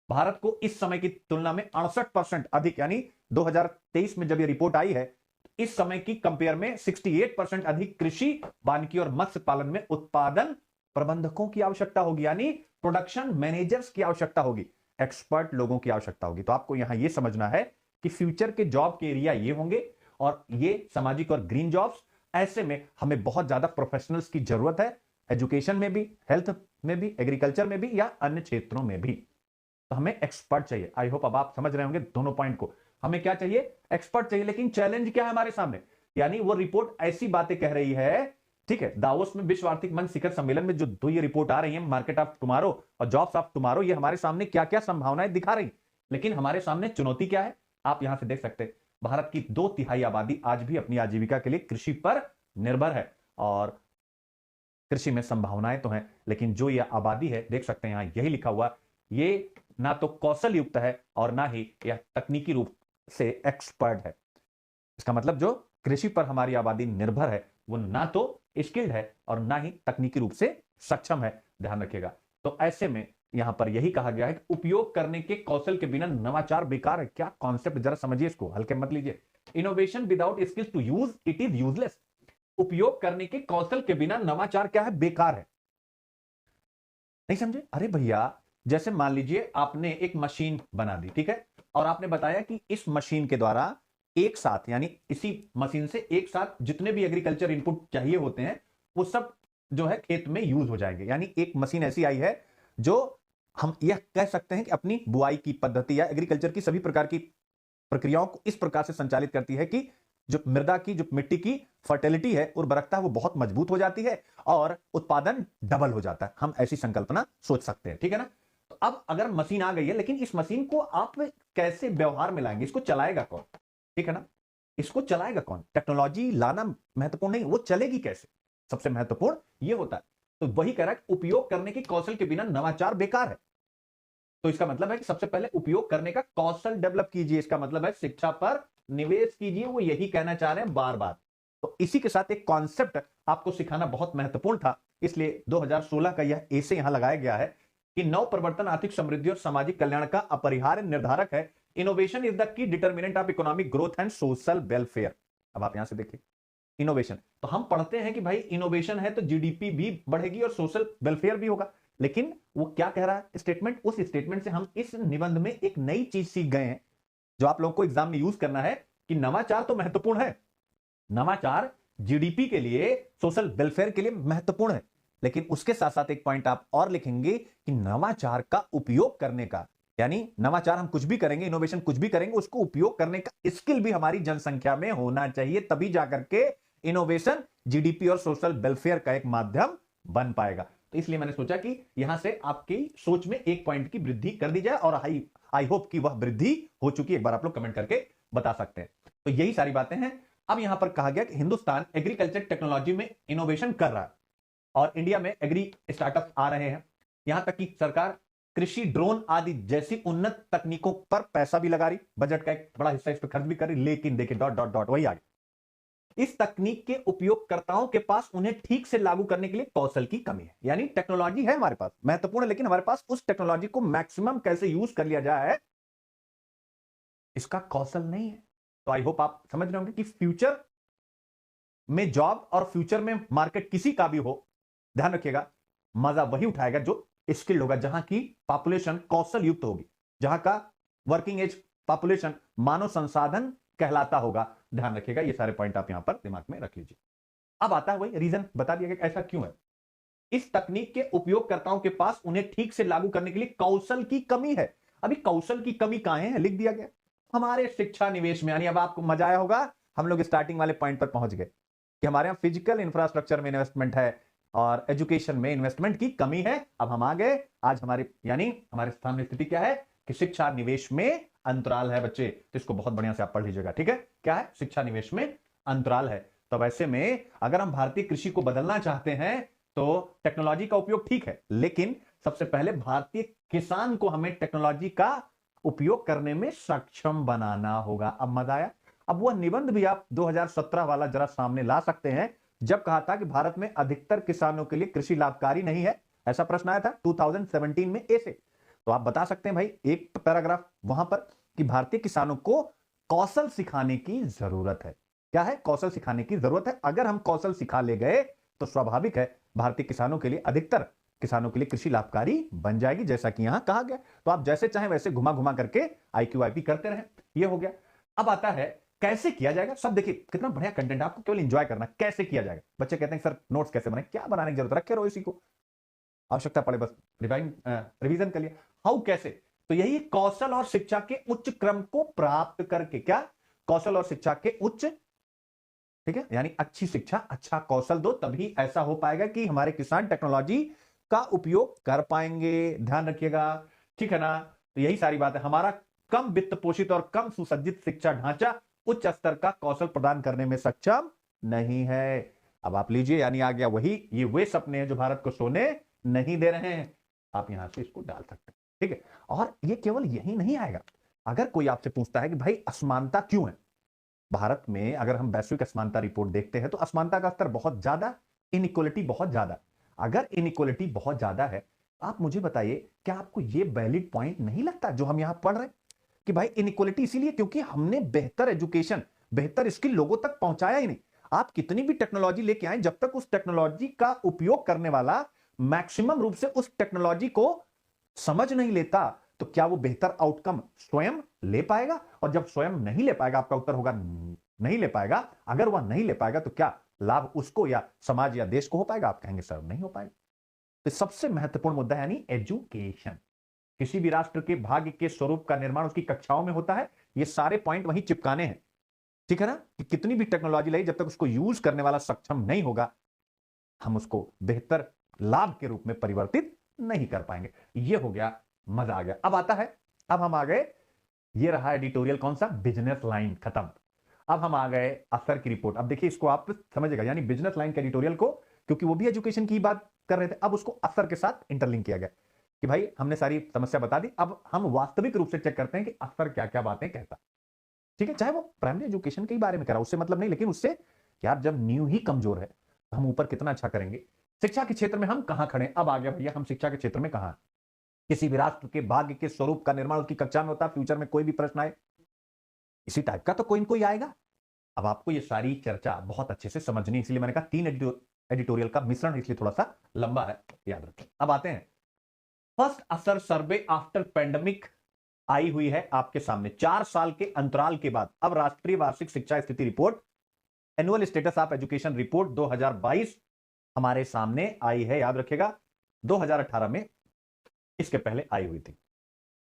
भारत को इस समय की तुलना में 68% अधिक, यानी 2023 में जब ये रिपोर्ट आई है, इस समय की कंपेयर में 68% अधिक कृषि, वानिकी और मत्स्य पालन में उत्पादन प्रबंधकों की आवश्यकता होगी, यानी प्रोडक्शन मैनेजर्स की आवश्यकता होगी, एक्सपर्ट लोगों की आवश्यकता होगी। तो आपको यहां यह समझना है कि फ्यूचर के जॉब के एरिया ये होंगे और ये सामाजिक और ग्रीन जॉब्स। ऐसे में हमें बहुत ज्यादा प्रोफेशनल्स की जरूरत है, एजुकेशन में भी, हेल्थ में भी, एग्रीकल्चर में भी या अन्य क्षेत्रों में भी। तो हमें एक्सपर्ट चाहिए। आई होप अब आप समझ रहे होंगे दोनों पॉइंट को। हमें क्या चाहिए, एक्सपर्ट चाहिए। लेकिन चैलेंज क्या है हमारे सामने, यानी वो रिपोर्ट ऐसी बातें कह रही है, ठीक है, दावोस में विश्व आर्थिक मंच शिखर सम्मेलन में जो दो ये रिपोर्ट आ रही है, मार्केट ऑफ टुमारो और जॉब्स ऑफ टुमारो, ये हमारे सामने क्या क्या संभावनाएं दिखा रही, लेकिन हमारे सामने चुनौती क्या है, आप यहां से देख सकते हैं। भारत की 2/3 आबादी आज भी अपनी आजीविका के लिए कृषि पर निर्भर है, और कृषि में संभावनाएं तो हैं, लेकिन जो यह आबादी है, देख सकते हैं यहां यही लिखा हुआ, ये ना तो कौशल युक्त है और ना ही यह तकनीकी रूप से एक्सपर्ट है। इसका मतलब जो कृषि पर हमारी आबादी निर्भर है वो ना तो स्किल्ड है और ना ही तकनीकी रूप से सक्षम है, ध्यान रखिएगा। तो ऐसे में यहां पर यही कहा गया है कि उपयोग करने के कौशल के बिना नवाचार बेकार है। क्या कॉन्सेप्ट, जरा समझिए इसको, हल्के मत लीजिए। Innovation without skills to use it is useless. उपयोग करने के कौशल के बिना नवाचार क्या है, बेकार है। नहीं समझे? अरे भैया, जैसे मान लीजिए आपने एक मशीन बना दी, ठीक है, और आपने बताया कि इस मशीन के द्वारा एक साथ, यानी इसी मशीन से एक साथ जितने भी एग्रीकल्चर इनपुट चाहिए होते हैं वो सब जो है खेत में यूज हो जाएंगे। यानी एक मशीन ऐसी आई है जो हम यह कह सकते हैं कि अपनी बुआई की पद्धति या एग्रीकल्चर की सभी प्रकार की प्रक्रियाओं को इस प्रकार से संचालित करती है कि जो मृदा की, जो मिट्टी की फर्टिलिटी है, उर्वरकता, वो बहुत मजबूत हो जाती है और उत्पादन डबल हो जाता है। हम ऐसी संकल्पना सोच सकते हैं, ठीक है ना। तो अब अगर मशीन आ गई है, लेकिन इस मशीन को आप कैसे व्यवहार में लाएंगे, इसको चलाएगा कौन, ठीक है ना। इसको चलाएगा कौन, टेक्नोलॉजी लाना महत्वपूर्ण नहीं, वो चलेगी कैसे, सबसे महत्वपूर्ण ये होता है। तो वही कह रहा है उपयोग करने के कौशल के बिना नवाचार बेकार है। तो इसका मतलब है कि सबसे पहले उपयोग करने का कौशल डेवलप कीजिए। इसका मतलब है शिक्षा पर निवेश कीजिए, वो यही कहना चाह रहे हैं बार बार। तो इसी के साथ एक कॉन्सेप्ट आपको सिखाना बहुत महत्वपूर्ण था, इसलिए 2016 का यह ऐसे यहां लगाया गया है कि नव प्रवर्तन आर्थिक समृद्धि और सामाजिक कल्याण का अपरिहार्य निर्धारक है। Innovation is the key determinant of economic growth and social welfare. अब आप यहां से देखिए इनोवेशन, तो हम पढ़ते हैं कि भाई इनोवेशन है तो जीडीपी भी बढ़ेगी और सोशल वेलफेयर भी होगा, लेकिन वो क्या कह रहा है स्टेटमेंट, उस स्टेटमेंट से हम इस निबंध में एक नई चीज सीख गए हैं जो आप लोगों को एग्जाम में यूज करना है कि नवाचार तो महत्वपूर्ण है, नवाचार जीडीपी के लिए, सोशल वेलफेयर के लिए महत्वपूर्ण है, लेकिन उसके साथ साथ एक पॉइंट आप और लिखेंगे कि नवाचार का उपयोग करने का, यानी नवाचार हम कुछ भी करेंगे, इनोवेशन कुछ भी करेंगे, उसको उपयोग करने का स्किल भी हमारी जनसंख्या में होना चाहिए, तभी जाकर के इनोवेशन जीडीपी और सोशल वेलफेयर का एक माध्यम बन पाएगा। तो इसलिए मैंने सोचा कि यहां से आपकी सोच में एक पॉइंट की वृद्धि कर दी जाए, और आई होप कि वह वृद्धि हो चुकी है। एक बार आप लोग कमेंट करके बता सकते हैं। तो यही सारी बातें हैं। अब यहां पर कहा गया कि हिंदुस्तान एग्रीकल्चर टेक्नोलॉजी में इनोवेशन कर रहा है और इंडिया में एग्री स्टार्टअप आ रहे हैं। यहां तक कि सरकार कृषि ड्रोन आदि जैसी उन्नत तकनीकों पर पैसा भी लगा रही, बजट का एक बड़ा हिस्सा इस पर खर्च भी कर रही, लेकिन देखिए डॉट डॉट डॉट वही आगे, इस तकनीक के उपयोगकर्ताओं के पास उन्हें ठीक से लागू करने के लिए कौशल की कमी है। यानी टेक्नोलॉजी है हमारे पास, महत्वपूर्ण है, लेकिन हमारे पास उस टेक्नोलॉजी को मैक्सिमम कैसे यूज कर लिया जाए, इसका कौशल नहीं है। तो आई होप आप समझ रहे होंगे कि फ्यूचर में जॉब और फ्यूचर में मार्केट किसी का भी हो, ध्यान रखिएगा, मजा वही उठाएगा जो स्किल्ड होगा, जहां की पॉपुलेशन कौशल युक्त होगी, जहां का वर्किंग एज पॉपुलेशन मानव संसाधन कहलाता होगा। ध्यान रखिएगा, ये सारे पॉइंट आप यहां पर दिमाग में रख लीजिए। अब आता है वही रीजन, बता दिया गया ऐसा क्यों है। इस तकनीक के उपयोगकर्ताओं के पास उन्हें ठीक से लागू करने के लिए कौशल की कमी है। अभी कौशल की कमी कहां है, लिख दिया गया हमारे शिक्षा निवेश में। यानी अब आपको मजा आया होगा, हम लोग स्टार्टिंग वाले पॉइंट पर पहुंच गए कि हमारे यहां फिजिकल इंफ्रास्ट्रक्चर में इन्वेस्टमेंट है और एजुकेशन में इन्वेस्टमेंट की कमी है। अब हम आ गए, आज हमारी यानी हमारे स्थान में स्थिति क्या है कि शिक्षा निवेश में अंतराल है बच्चे। तो इसको बहुत बढ़िया से आप पढ़ लीजिएगा, ठीक है। क्या है, शिक्षा निवेश में अंतराल है। तो ऐसे में अगर हम भारतीय कृषि को बदलना चाहते हैं तो टेक्नोलॉजी का उपयोग ठीक है, लेकिन सबसे पहले भारतीय किसान को हमें टेक्नोलॉजी का उपयोग करने में सक्षम बनाना होगा। अब मजा आया। अब वह निबंध भी आप 2017 वाला जरा सामने ला सकते हैं, जब कहा था कि भारत में अधिकतर किसानों के लिए कृषि लाभकारी नहीं है। ऐसा प्रश्न आया था 2017 में ऐसे। तो आप बता सकते हैं भाई एक पैराग्राफ वहां पर कि भारतीय किसानों को कौशल सिखाने की जरूरत है। क्या है, कौशल सिखाने की जरूरत है। अगर हम कौशल सिखा ले गए तो स्वाभाविक है भारतीय किसानों के लिए, अधिकतर किसानों के लिए कृषि लाभकारी बन जाएगी, जैसा कि यहां कहा गया। तो आप जैसे चाहें वैसे घुमा घुमा करके IQ करते रहें। ये हो गया। अब आता है कैसे किया जाएगा। सब देखिए कितना बढ़िया कंटेंट, आपको केवल एंजॉय करना, कैसे किया जाएगा। बच्चे कहते हैं सर नोट्स कैसे बनाए, क्या बनाने की जरूरत, रखे रहो इसी को, आवश्यकता पड़े बस रिवीजन कर लिया। हाउ, कैसे, तो यही कौशल और शिक्षा के उच्च क्रम को प्राप्त करके। क्या, कौशल और शिक्षा के उच्च, ठीक है, यानी अच्छी शिक्षा, अच्छा कौशल दो, तभी ऐसा हो पाएगा कि हमारे किसान टेक्नोलॉजी का उपयोग कर पाएंगे। ध्यान रखिएगा, ठीक है ना। तो यही सारी बात है। हमारा कम वित्त पोषित और कम सुसज्जित शिक्षा ढांचा उच्च स्तर का कौशल प्रदान करने में सक्षम नहीं है। अब आप लीजिए, यानी आ गया वही, ये वे सपने हैं जो भारत को सोने नहीं दे रहे हैं। आप यहां से इसको डाल सकते हैं, ठीक है। और ये केवल यही नहीं आएगा। अगर कोई आपसे पूछता है कि भाई असमानता क्यों है भारत में, अगर हम वैश्विक असमानता रिपोर्ट देखते हैं तो असमानता का स्तर बहुत ज्यादा, इनइक्वलिटी बहुत ज्यादा। अगर इनइक्वलिटी बहुत ज्यादा है, आप मुझे बताइए, क्या आपको ये वैलिड पॉइंट नहीं लगता जो हम यहां पढ़ रहे हैं कि भाई इनइक्वालिटी इसीलिए क्योंकि हमने बेहतर एजुकेशन, बेहतर स्किल लोगों तक पहुंचाया ही नहीं। आप कितनी भी टेक्नोलॉजी लेके आए, जब तक उस टेक्नोलॉजी का उपयोग करने वाला मैक्सिमम रूप से उस टेक्नोलॉजी को समझ नहीं लेता, तो क्या वो बेहतर आउटकम स्वयं ले पाएगा? और जब स्वयं नहीं ले पाएगा, आपका उत्तर होगा नहीं ले पाएगा। अगर वह नहीं ले पाएगा तो क्या लाभ उसको या समाज या देश को हो पाएगा? आप कहेंगे सर नहीं हो पाएगा। तो सबसे महत्वपूर्ण मुद्दा यानी एजुकेशन। किसी भी राष्ट्र के भाग्य के स्वरूप का निर्माण उसकी कक्षाओं में होता है। ये सारे पॉइंट वहीं चिपकाने हैं, ठीक है ना? कि कितनी भी टेक्नोलॉजी लाई, जब तक उसको यूज करने वाला सक्षम नहीं होगा, हम उसको बेहतर लाभ के रूप में परिवर्तित नहीं कर पाएंगे। ये हो गया, मजा आ गया। अब आता है, अब हम आ गए, ये रहा एडिटोरियल कौन सा, बिजनेस लाइन खत्म। अब हम आ गए असर की रिपोर्ट। अब देखिए इसको आप समझेगा, यानी बिजनेस लाइन के एडिटोरियल को, क्योंकि वो भी एजुकेशन की बात कर रहे थे, अब उसको असर के साथ इंटरलिंक किया गया कि भाई हमने सारी समस्या बता दी, अब हम वास्तविक रूप से चेक करते हैं कि असर क्या क्या बातें कहता। ठीक है, चाहे वो प्राइमरी एजुकेशन के बारे में करा, उससे मतलब नहीं, लेकिन उससे यार जब नींव ही कमजोर है तो हम ऊपर कितना अच्छा करेंगे। शिक्षा के क्षेत्र में हम कहां खड़े? अब आ गया भैया, हम शिक्षा के क्षेत्र में कहां? किसी भी राष्ट्र के भाग्य के स्वरूप का निर्माण उसकी कक्षा में होता है। फ्यूचर में कोई भी प्रश्न आए इसी टाइप का तो कोई न कोई आएगा। अब आपको ये सारी चर्चा बहुत अच्छे से समझनी, इसलिए मैंने कहा 3 एडिटोरियल का मिश्रण, इसलिए थोड़ा सा लंबा है, याद रखें। अब आते हैं, फर्स्ट असर सर्वे आफ्टर पेंडेमिक आई हुई है आपके सामने 4 साल के अंतराल के बाद। अब राष्ट्रीय वार्षिक शिक्षा स्थिति report, annual status of education report 2022 हमारे सामने आई है। याद रखिएगा 2018 में इसके पहले आई हुई थी।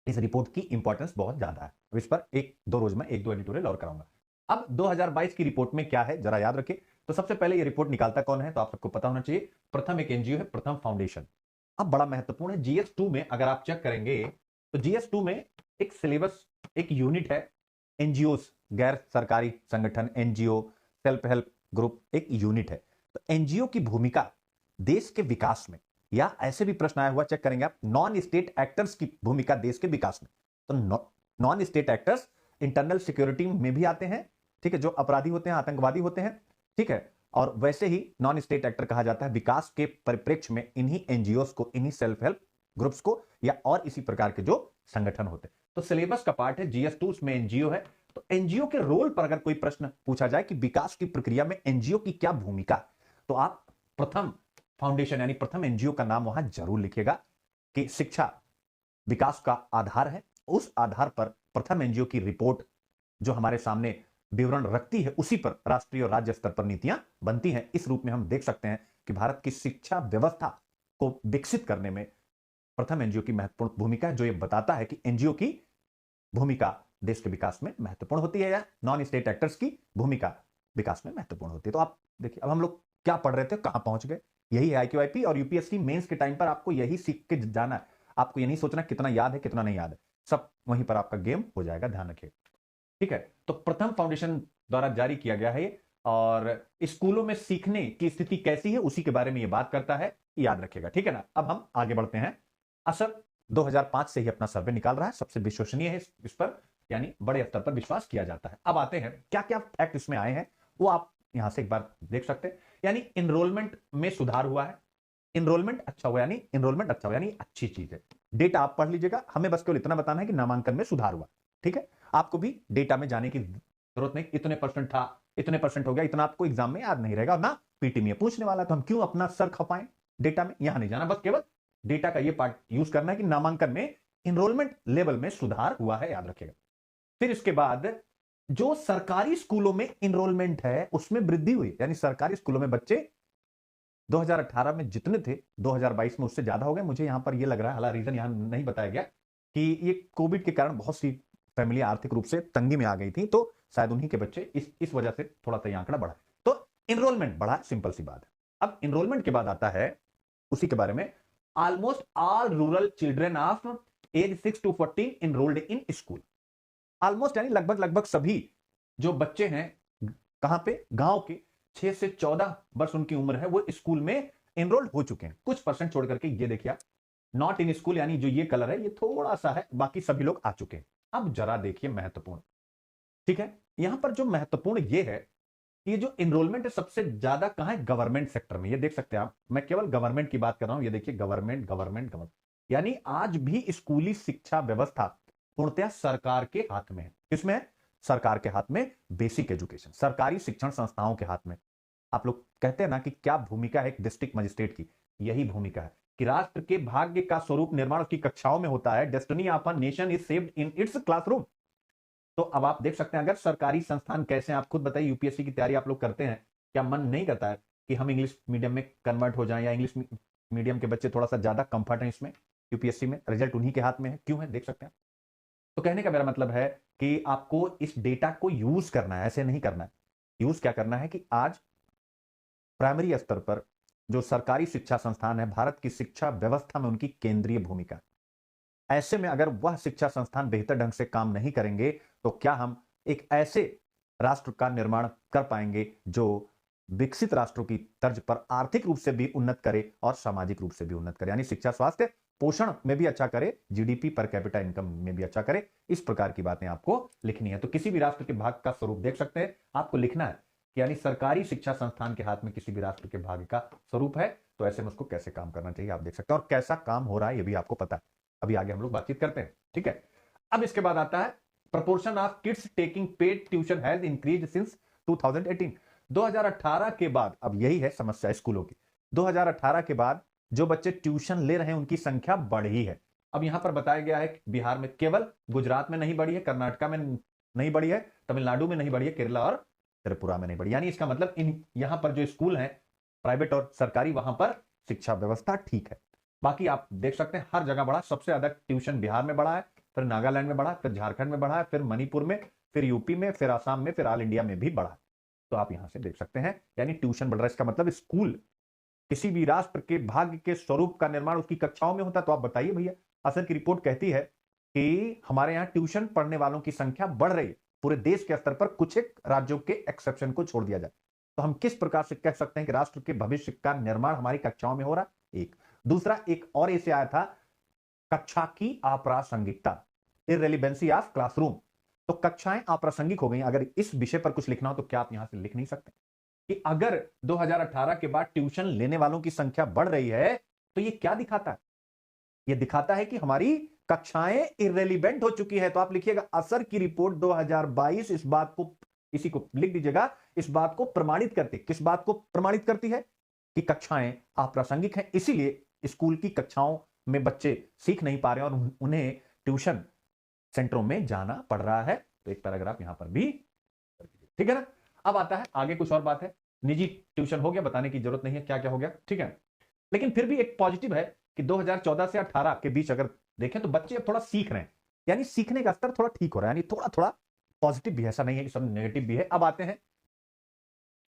इस रिपोर्ट की इंपॉर्टेंस बहुत ज्यादा है, इस पर एक दो रोज में 1-2 एडिटोरियल और कराऊंगा। अब 2022 की रिपोर्ट में क्या है जरा याद रखिए। तो सबसे पहले ये रिपोर्ट निकालता कौन है, तो आप सबको पता होना चाहिए। प्रथम एक एनजीओ है, प्रथम फाउंडेशन। अब बड़ा महत्वपूर्ण है, जीएस 2 में अगर आप चेक करेंगे तो जीएस 2 में एक सिलेबस, एक यूनिट है एनजीओ, गैर सरकारी संगठन, एनजीओ, सेल्फ हेल्प ग्रुप, एक यूनिट है। तो एनजीओ की भूमिका देश के विकास में, या ऐसे भी प्रश्न आया हुआ चेक करेंगे आप, नॉन स्टेट एक्टर्स की भूमिका देश के विकास में। तो non state actors internal security में भी आते हैं, ठीक है, जो अपराधी होते हैं, आतंकवादी होते हैं, ठीक है। और वैसे ही नॉन स्टेट एक्टर कहा जाता है विकास के परिप्रेक्ष्य में इन्हीं एनजीओस को, इन्हीं सेल्फ हेल्प ग्रुप्स को, या और इसी प्रकार के जो संगठन होते हैं। तो सिलेबस का पार्ट है जीएस 2, उसमें एनजीओ है। तो एनजीओ के रोल पर अगर कोई प्रश्न पूछा जाए कि विकास की प्रक्रिया में एनजीओ की क्या भूमिका, तो आप प्रथम फाउंडेशन यानी प्रथम एनजीओ का नाम वहां जरूर लिखिएगा कि शिक्षा विकास का आधार है। उस आधार पर प्रथम एनजीओ की रिपोर्ट जो हमारे सामने विवरण रखती है, उसी पर राष्ट्रीय और राज्य स्तर पर नीतियां बनती हैं। इस रूप में हम देख सकते हैं कि भारत की शिक्षा व्यवस्था को विकसित करने में प्रथम एनजीओ की महत्वपूर्ण भूमिका है, जो ये बताता है कि एनजीओ की भूमिका देश के विकास में महत्वपूर्ण होती है या नॉन स्टेट एक्टर्स की भूमिका विकास में महत्वपूर्ण होती है। तो आप देखिए, अब हम लोग क्या पढ़ रहे थे, कहां पहुंच गए। यही है आईक्यूआईपी और यूपीएससी मेंस के टाइम पर आपको यही सीख के जाना है। आपको ये नहीं सोचना कितना याद है कितना नहीं याद है, सब वहीं पर आपका गेम हो जाएगा, ध्यान रखिए, ठीक है। तो प्रथम फाउंडेशन द्वारा जारी किया गया है और स्कूलों में सीखने की स्थिति कैसी है उसी के बारे में ये बात करता है, याद रखिएगा, ठीक है ना। अब हम आगे बढ़ते हैं। असर 2005 से ही अपना सर्वे निकाल रहा है, सबसे विश्वसनीय है, इस पर यानी बड़े स्तर पर विश्वास किया जाता है। अब आते हैं क्या क्या फैक्ट इसमें आए हैं, वो आप यहां से एक बार देख सकते हैं। यानी एनरोलमेंट में सुधार हुआ है, एनरोलमेंट अच्छा हुआ, यानी एनरोलमेंट अच्छा हुआ यानी अच्छी चीज है। डेटा आप पढ़ लीजिएगा, हमें बस केवल इतना बताना है कि नामांकन में सुधार हुआ, ठीक है। आपको भी डेटा में जाने की जरूरत नहीं, इतने परसेंट था, इतने परसेंट हो गया, इतना आपको एग्जाम में याद नहीं रहेगा, ना पीटी में पूछने वाला, तो हम क्यों अपना सर खपाएं डेटा में, यहां नहीं जाना, बस केवल डेटा का ये पार्ट यूज करना है कि नामांकन में एनरोलमेंट लेवल में सुधार हुआ है, याद रखिएगा। फिर इसके बाद जो सरकारी स्कूलों में एनरोलमेंट है उसमें वृद्धि हुई, यानी सरकारी स्कूलों में बच्चे 2018 में जितने थे 2022 में उससे ज्यादा हो गए। मुझे यहां पर यह लग रहा है, हालांकि रीजन यहां नहीं बताया गया, कि ये कोविड के कारण बहुत सी फैमिली आर्थिक रूप से तंगी में आ गई थी, तो शायद उन्हीं के बच्चे इस वजह से थोड़ा सा आंकड़ा बढ़ा, तो एनरोलमेंट बढ़ा, सिंपल सी बात है। अब एनरोलमेंट के बाद आता है उसी के बारे में, almost all rural children of age 6 to 14 enrolled in school. Almost यानी लगभग सभी जो बच्चे हैं कहां पे, गांव के 6 से 14 वर्ष उनकी उम्र है, वो स्कूल में एनरोल्ड हो चुके हैं। कुछ परसेंट छोड़ करके ये देखिए नॉट इन स्कूल, यानी जो ये कलर है ये थोड़ा सा है, बाकी सभी लोग आ चुके हैं। अब जरा देखिए महत्वपूर्ण, ठीक है, यहां पर जो महत्वपूर्ण ये है, ये जो एनरोलमेंट है सबसे ज्यादा कहां है, गवर्नमेंट सेक्टर में। ये देख सकते हैं आप, मैं केवल गवर्नमेंट की बात कर रहा हूं, ये देखिए गवर्नमेंट गवर्नमेंट गवर्नमेंट, यानी आज भी स्कूली शिक्षा व्यवस्था पूर्णतः सरकार के हाथ में है। किसमें है? सरकार के हाथ में। बेसिक एजुकेशन सरकारी शिक्षण संस्थाओं के हाथ में। आप लोग कहते हैं ना कि क्या भूमिका है एक डिस्ट्रिक्ट मजिस्ट्रेट की, यही भूमिका है कि राष्ट्र के भाग्य का स्वरूप निर्माण उसकी कक्षाओं में होता है। Destiny of a nation is saved in its classroom. तो अब आप देख सकते हैं अगर सरकारी संस्थान कैसे, आप खुद बताइए, यूपीएससी की तैयारी आप लोग करते हैं, क्या मन नहीं करता है कि हम इंग्लिश मीडियम में कन्वर्ट हो जाएं, या इंग्लिश मीडियम के बच्चे थोड़ा सा ज्यादा कंफर्ट है इसमें, यूपीएससी में रिजल्ट उन्हीं के हाथ में है, क्यों है, देख सकते हैं। तो कहने का मेरा मतलब है कि आपको इस डेटा को यूज करना है, ऐसे नहीं करना है। यूज क्या करना है कि आज प्राइमरी स्तर पर जो सरकारी शिक्षा संस्थान है, भारत की शिक्षा व्यवस्था में उनकी केंद्रीय भूमिका है। ऐसे में अगर वह शिक्षा संस्थान बेहतर ढंग से काम नहीं करेंगे तो क्या हम एक ऐसे राष्ट्र का निर्माण कर पाएंगे जो विकसित राष्ट्रों की तर्ज पर आर्थिक रूप से भी उन्नत करे और सामाजिक रूप से भी उन्नत करे, यानी शिक्षा, स्वास्थ्य, पोषण में भी अच्छा करे, जीडीपी पर कैपिटा इनकम में भी अच्छा करे। इस प्रकार की बातें आपको लिखनी है। तो किसी भी राष्ट्र के भाग्य का स्वरूप देख सकते हैं, आपको लिखना है कि यानी सरकारी शिक्षा संस्थान के हाथ में किसी भी राष्ट्र के भाग्य का स्वरूप है, तो ऐसे में उसको कैसे काम करना चाहिए आप देख सकते हैं, और कैसा काम हो रहा है ये भी आपको पता है। अभी आगे हम लोग बातचीत करते हैं, ठीक है। अब इसके बाद आता है proportion of kids taking paid tuition has increased since 2018। 2018 के बाद, अब यही है समस्या स्कूलों की, 2018 के बाद जो बच्चे ट्यूशन ले रहे हैं उनकी संख्या बढ़ी है। अब यहां पर बताया गया है कि बिहार में केवल, गुजरात में नहीं बढ़ी है, कर्नाटका में नहीं बढ़ी है, तमिलनाडु में नहीं बढ़ी है, केरला और त्रिपुरा में नहीं बढ़ी। यानी इसका मतलब इन यहां पर जो स्कूल हैं प्राइवेट और सरकारी, वहां पर शिक्षा व्यवस्था ठीक है। बाकी आप देख सकते हैं हर जगह बढ़ा। सबसे ज्यादा ट्यूशन बिहार में बढ़ा है, फिर नागालैंड में बढ़ा, फिर झारखंड में बढ़ा है, फिर मणिपुर में, फिर यूपी में, फिर आसाम में, फिर ऑल इंडिया में भी बढ़ा। तो आप यहां से देख सकते हैं यानी ट्यूशन बढ़ रहा है। इसका मतलब स्कूल किसी भी राष्ट्र के भाग्य के स्वरूप का निर्माण उसकी कक्षाओं में होता है। तो आप बताइए भैया, असर की रिपोर्ट कहती है कि हमारे यहां ट्यूशन पढ़ने वालों की संख्या बढ़ रही है पूरे देश के स्तर पर, कुछ एक राज्यों के एक्सेप्शन को छोड़ दिया जाए तो हम किस प्रकार से कह सकते हैं कि राष्ट्र के भविष्य का निर्माण हमारी कक्षाओं में हो रहा है। एक दूसरा, एक और ऐसे आया था, कक्षा की अप्रासंगिकता, इररिलेवेंसी ऑफ क्लासरूम। तो कक्षाएं अप्रासंगिक हो गई। अगर इस विषय पर कुछ लिखना हो तो क्या आप यहां से लिख नहीं सकते कि अगर 2018 के बाद ट्यूशन लेने वालों की संख्या बढ़ रही है तो ये क्या दिखाता है? ये दिखाता है कि हमारी कक्षाएं इररिलेवेंट हो चुकी है। तो आप लिखिएगा असर की रिपोर्ट 2022 इस बात को, इसी को लिख दीजिएगा, इस बात को प्रमाणित करती। किस बात को प्रमाणित करती है? कि कक्षाएं अप्रासंगिक हैं, इसीलिए स्कूल की कक्षाओं में बच्चे सीख नहीं पा रहे और उन्हें ट्यूशन सेंटरों में जाना पड़ रहा है। तो एक पैराग्राफ यहां पर भी, ठीक है ना। अब आता है आगे कुछ और बात है। निजी ट्यूशन हो गया, बताने की जरूरत नहीं है क्या क्या हो गया, ठीक है। लेकिन फिर भी एक पॉजिटिव है कि 2014 से 18 के बीच अगर देखें तो बच्चे अब थोड़ा सीख रहे हैं, यानी सीखने का स्तर थोड़ा ठीक हो रहा है, यानी थोड़ा थोड़ा पॉजिटिव भी है, ऐसा नहीं है कि सब नेगेटिव भी है। अब आते हैं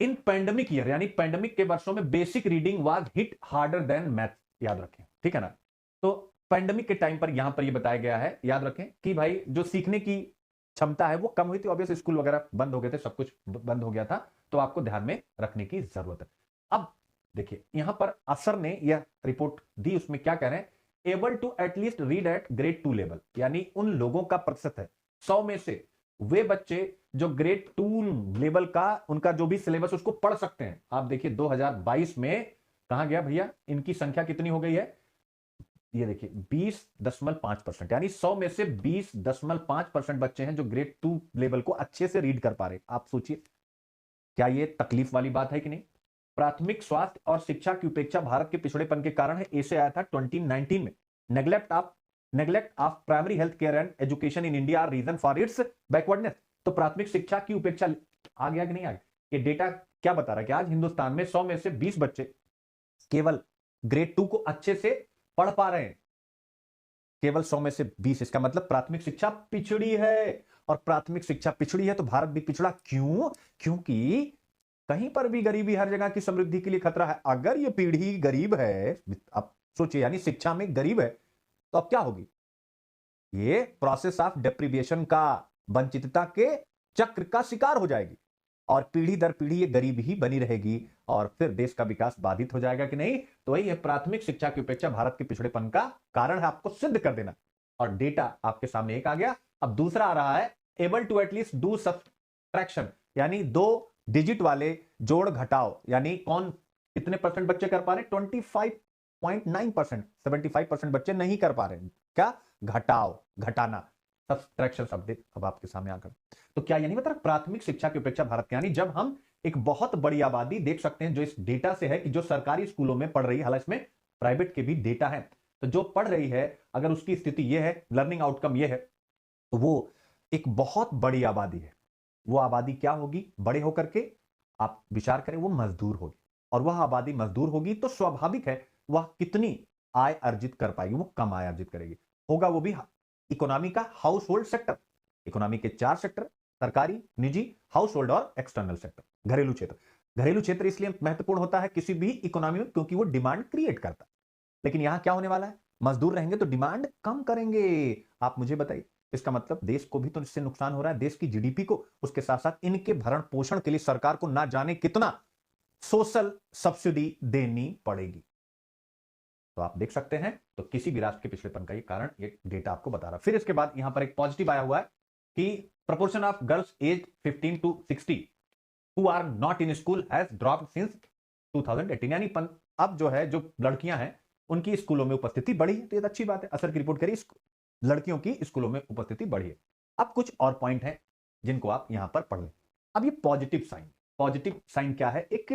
इन पैंडेमिक ईयर, यानी पैंडेमिक के वर्षों में basic reading was hit harder than math, याद रखें, ठीक है ना। तो पैंडेमिक के टाइम पर यहां पर यह बताया गया है, याद रखें कि भाई जो सीखने की क्षमता है वो कम हुई थी, ऑब्वियस स्कूल वगैरह बंद हो गए थे, सब कुछ बंद हो गया था, तो आपको ध्यान में रखने की जरूरत है। अब देखिए यहां पर असर ने यह रिपोर्ट दी, उसमें क्या कह रहे हैं, able to at least read at grade 2 level, यानी उन लोगों का प्रतिशत है 100 में से वे बच्चे जो ग्रेड 2 लेवल का उनका जो भी सिलेबस उसको पढ़ सकते हैं। आप देखिए 2022 में कहां गया भैया, इनकी संख्या कितनी हो गई है, ये देखिए 20.5%, यानी 100 में से 20.5% बच्चे हैं जो ग्रेड 2 लेवल को अच्छे से रीड कर पा रहे। आप सोचिए क्या ये तकलीफ वाली बात है कि नहीं। प्राथमिक स्वास्थ्य और शिक्षा की उपेक्षा भारत के पिछड़ेपन के कारण है, ऐसे आया था 2019 में। Neglect of primary health care and education in India are reason for its backwardness. तो प्राथमिक शिक्षा की उपेक्षा आ गया कि नहीं आ गया? ये डेटा क्या बता रहा है कि आज हिंदुस्तान में 100 में से 20 बच्चे केवल ग्रेड 2 को अच्छे से पढ़ पा रहे हैं, केवल 100 में से 20। इसका मतलब प्राथमिक शिक्षा पिछड़ी है, और प्राथमिक शिक्षा पिछड़ी है तो भारत भी पिछड़ा। क्यों? क्योंकि कहीं पर भी गरीबी हर जगह की समृद्धि के लिए खतरा है। अगर ये पीढ़ी गरीब है, आप सोचिए, यानी शिक्षा में गरीब है, तो अब क्या होगी? ये प्रोसेस ऑफ डेप्रिविएशन का, वंचितता के चक्र का शिकार हो जाएगी, और पीढ़ी दर पीढ़ी ये गरीब ही बनी रहेगी, और फिर देश का विकास बाधित हो जाएगा कि नहीं। तो वही है, प्राथमिक शिक्षा की उपेक्षा भारत के पिछड़ेपन का कारण है, आपको सिद्ध कर देना। और डेटा आपके सामने एक आ गया। अब दूसरा आ रहा है, able to at least do subtraction, यानी 2 डिजिट वाले जोड़ घटाओ, यानी कौन कितने परसेंट बच्चे कर पा रहे? 25 0.9%, 75% बच्चे नहीं कर पा रहे हैं। क्या? घटाना, सब्सट्रैक्शन शब्द अब आपके सामने आकर। तो क्या यानी मतलब प्राथमिक शिक्षा की उपेक्षा भारत के, यानी जब हम एक बहुत बड़ी आबादी देख सकते हैं जो इस डेटा से है कि जो सरकारी स्कूलों में पढ़ रही है, हालांकि इसमें प्राइवेट के भी डेटा है, तो जो पढ़ रही है अगर उसकी स्थिति यह है, लर्निंग आउटकम यह है, तो वो एक बहुत बड़ी आबादी है। वो आबादी क्या होगी? बड़े होकर के आप विचार करें, वो मजदूर होगी, और वह आबादी मजदूर होगी तो स्वाभाविक है वह कितनी आय अर्जित कर पाएगी? वो कम आय अर्जित करेगी। होगा वो भी इकोनॉमी का हाउस होल्ड सेक्टर। इकोनॉमी के 4 सेक्टर, सरकारी, निजी, हाउस होल्ड और एक्सटर्नल सेक्टर, घरेलू क्षेत्र। घरेलू क्षेत्र इसलिए महत्वपूर्ण होता है किसी भी इकोनॉमी में क्योंकि वो डिमांड क्रिएट करता है। लेकिन यहां क्या होने वाला है? मजदूर रहेंगे तो डिमांड कम करेंगे। आप मुझे बताइए, इसका मतलब देश को भी तो इससे नुकसान हो रहा है, देश की जीडीपी को, उसके साथ साथ इनके भरण पोषण के लिए सरकार को ना जाने कितना सोशल सब्सिडी देनी पड़ेगी। तो आप देख सकते हैं, तो किसी भी राष्ट्र के पिछड़ेपन का ये कारण, ये डेटा आपको बता रहा। फिर इसके बाद यहां पर एक पॉजिटिव आया हुआ है कि proportion of girls age 15 to 60 who are not in school has dropped since 2018, यानी अब जो है, जो लड़कियां हैं उनकी स्कूलों में उपस्थिति बढ़ी है। तो ये अच्छी बात है, असर की रिपोर्ट करी, लड़कियों की स्कूलों में उपस्थिति बढ़ी है। अब कुछ और पॉइंट हैं जिनको आप यहां पर पढ़ लें। अब ये पॉजिटिव साइन क्या है? एक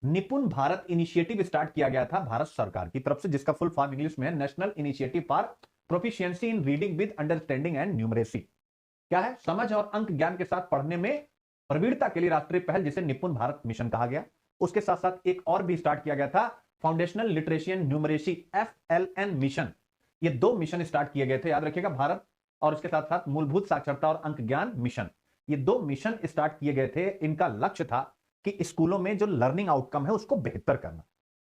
निपुण भारत इनिशिएटिव स्टार्ट किया गया था भारत सरकार की तरफ से, जिसका फुल फॉर्म इंग्लिश में है national initiative for proficiency in reading with understanding and numeracy. क्या है? समझ और अंक ज्ञान के साथ पढ़ने में प्रवीणता के लिए राष्ट्रीय पहल, जिसे निपुण भारत मिशन कहा गया। उसके साथ साथ एक और भी स्टार्ट किया गया था, foundational literacy and numeracy, FLN mission. ये 2 मिशन स्टार्ट किए गए थे, याद रखिएगा, भारत और उसके साथ साथ मूलभूत साक्षरता और अंक ज्ञान मिशन। ये 2 मिशन स्टार्ट किए गए थे। इनका लक्ष्य था कि स्कूलों में जो लर्निंग आउटकम है उसको बेहतर करना,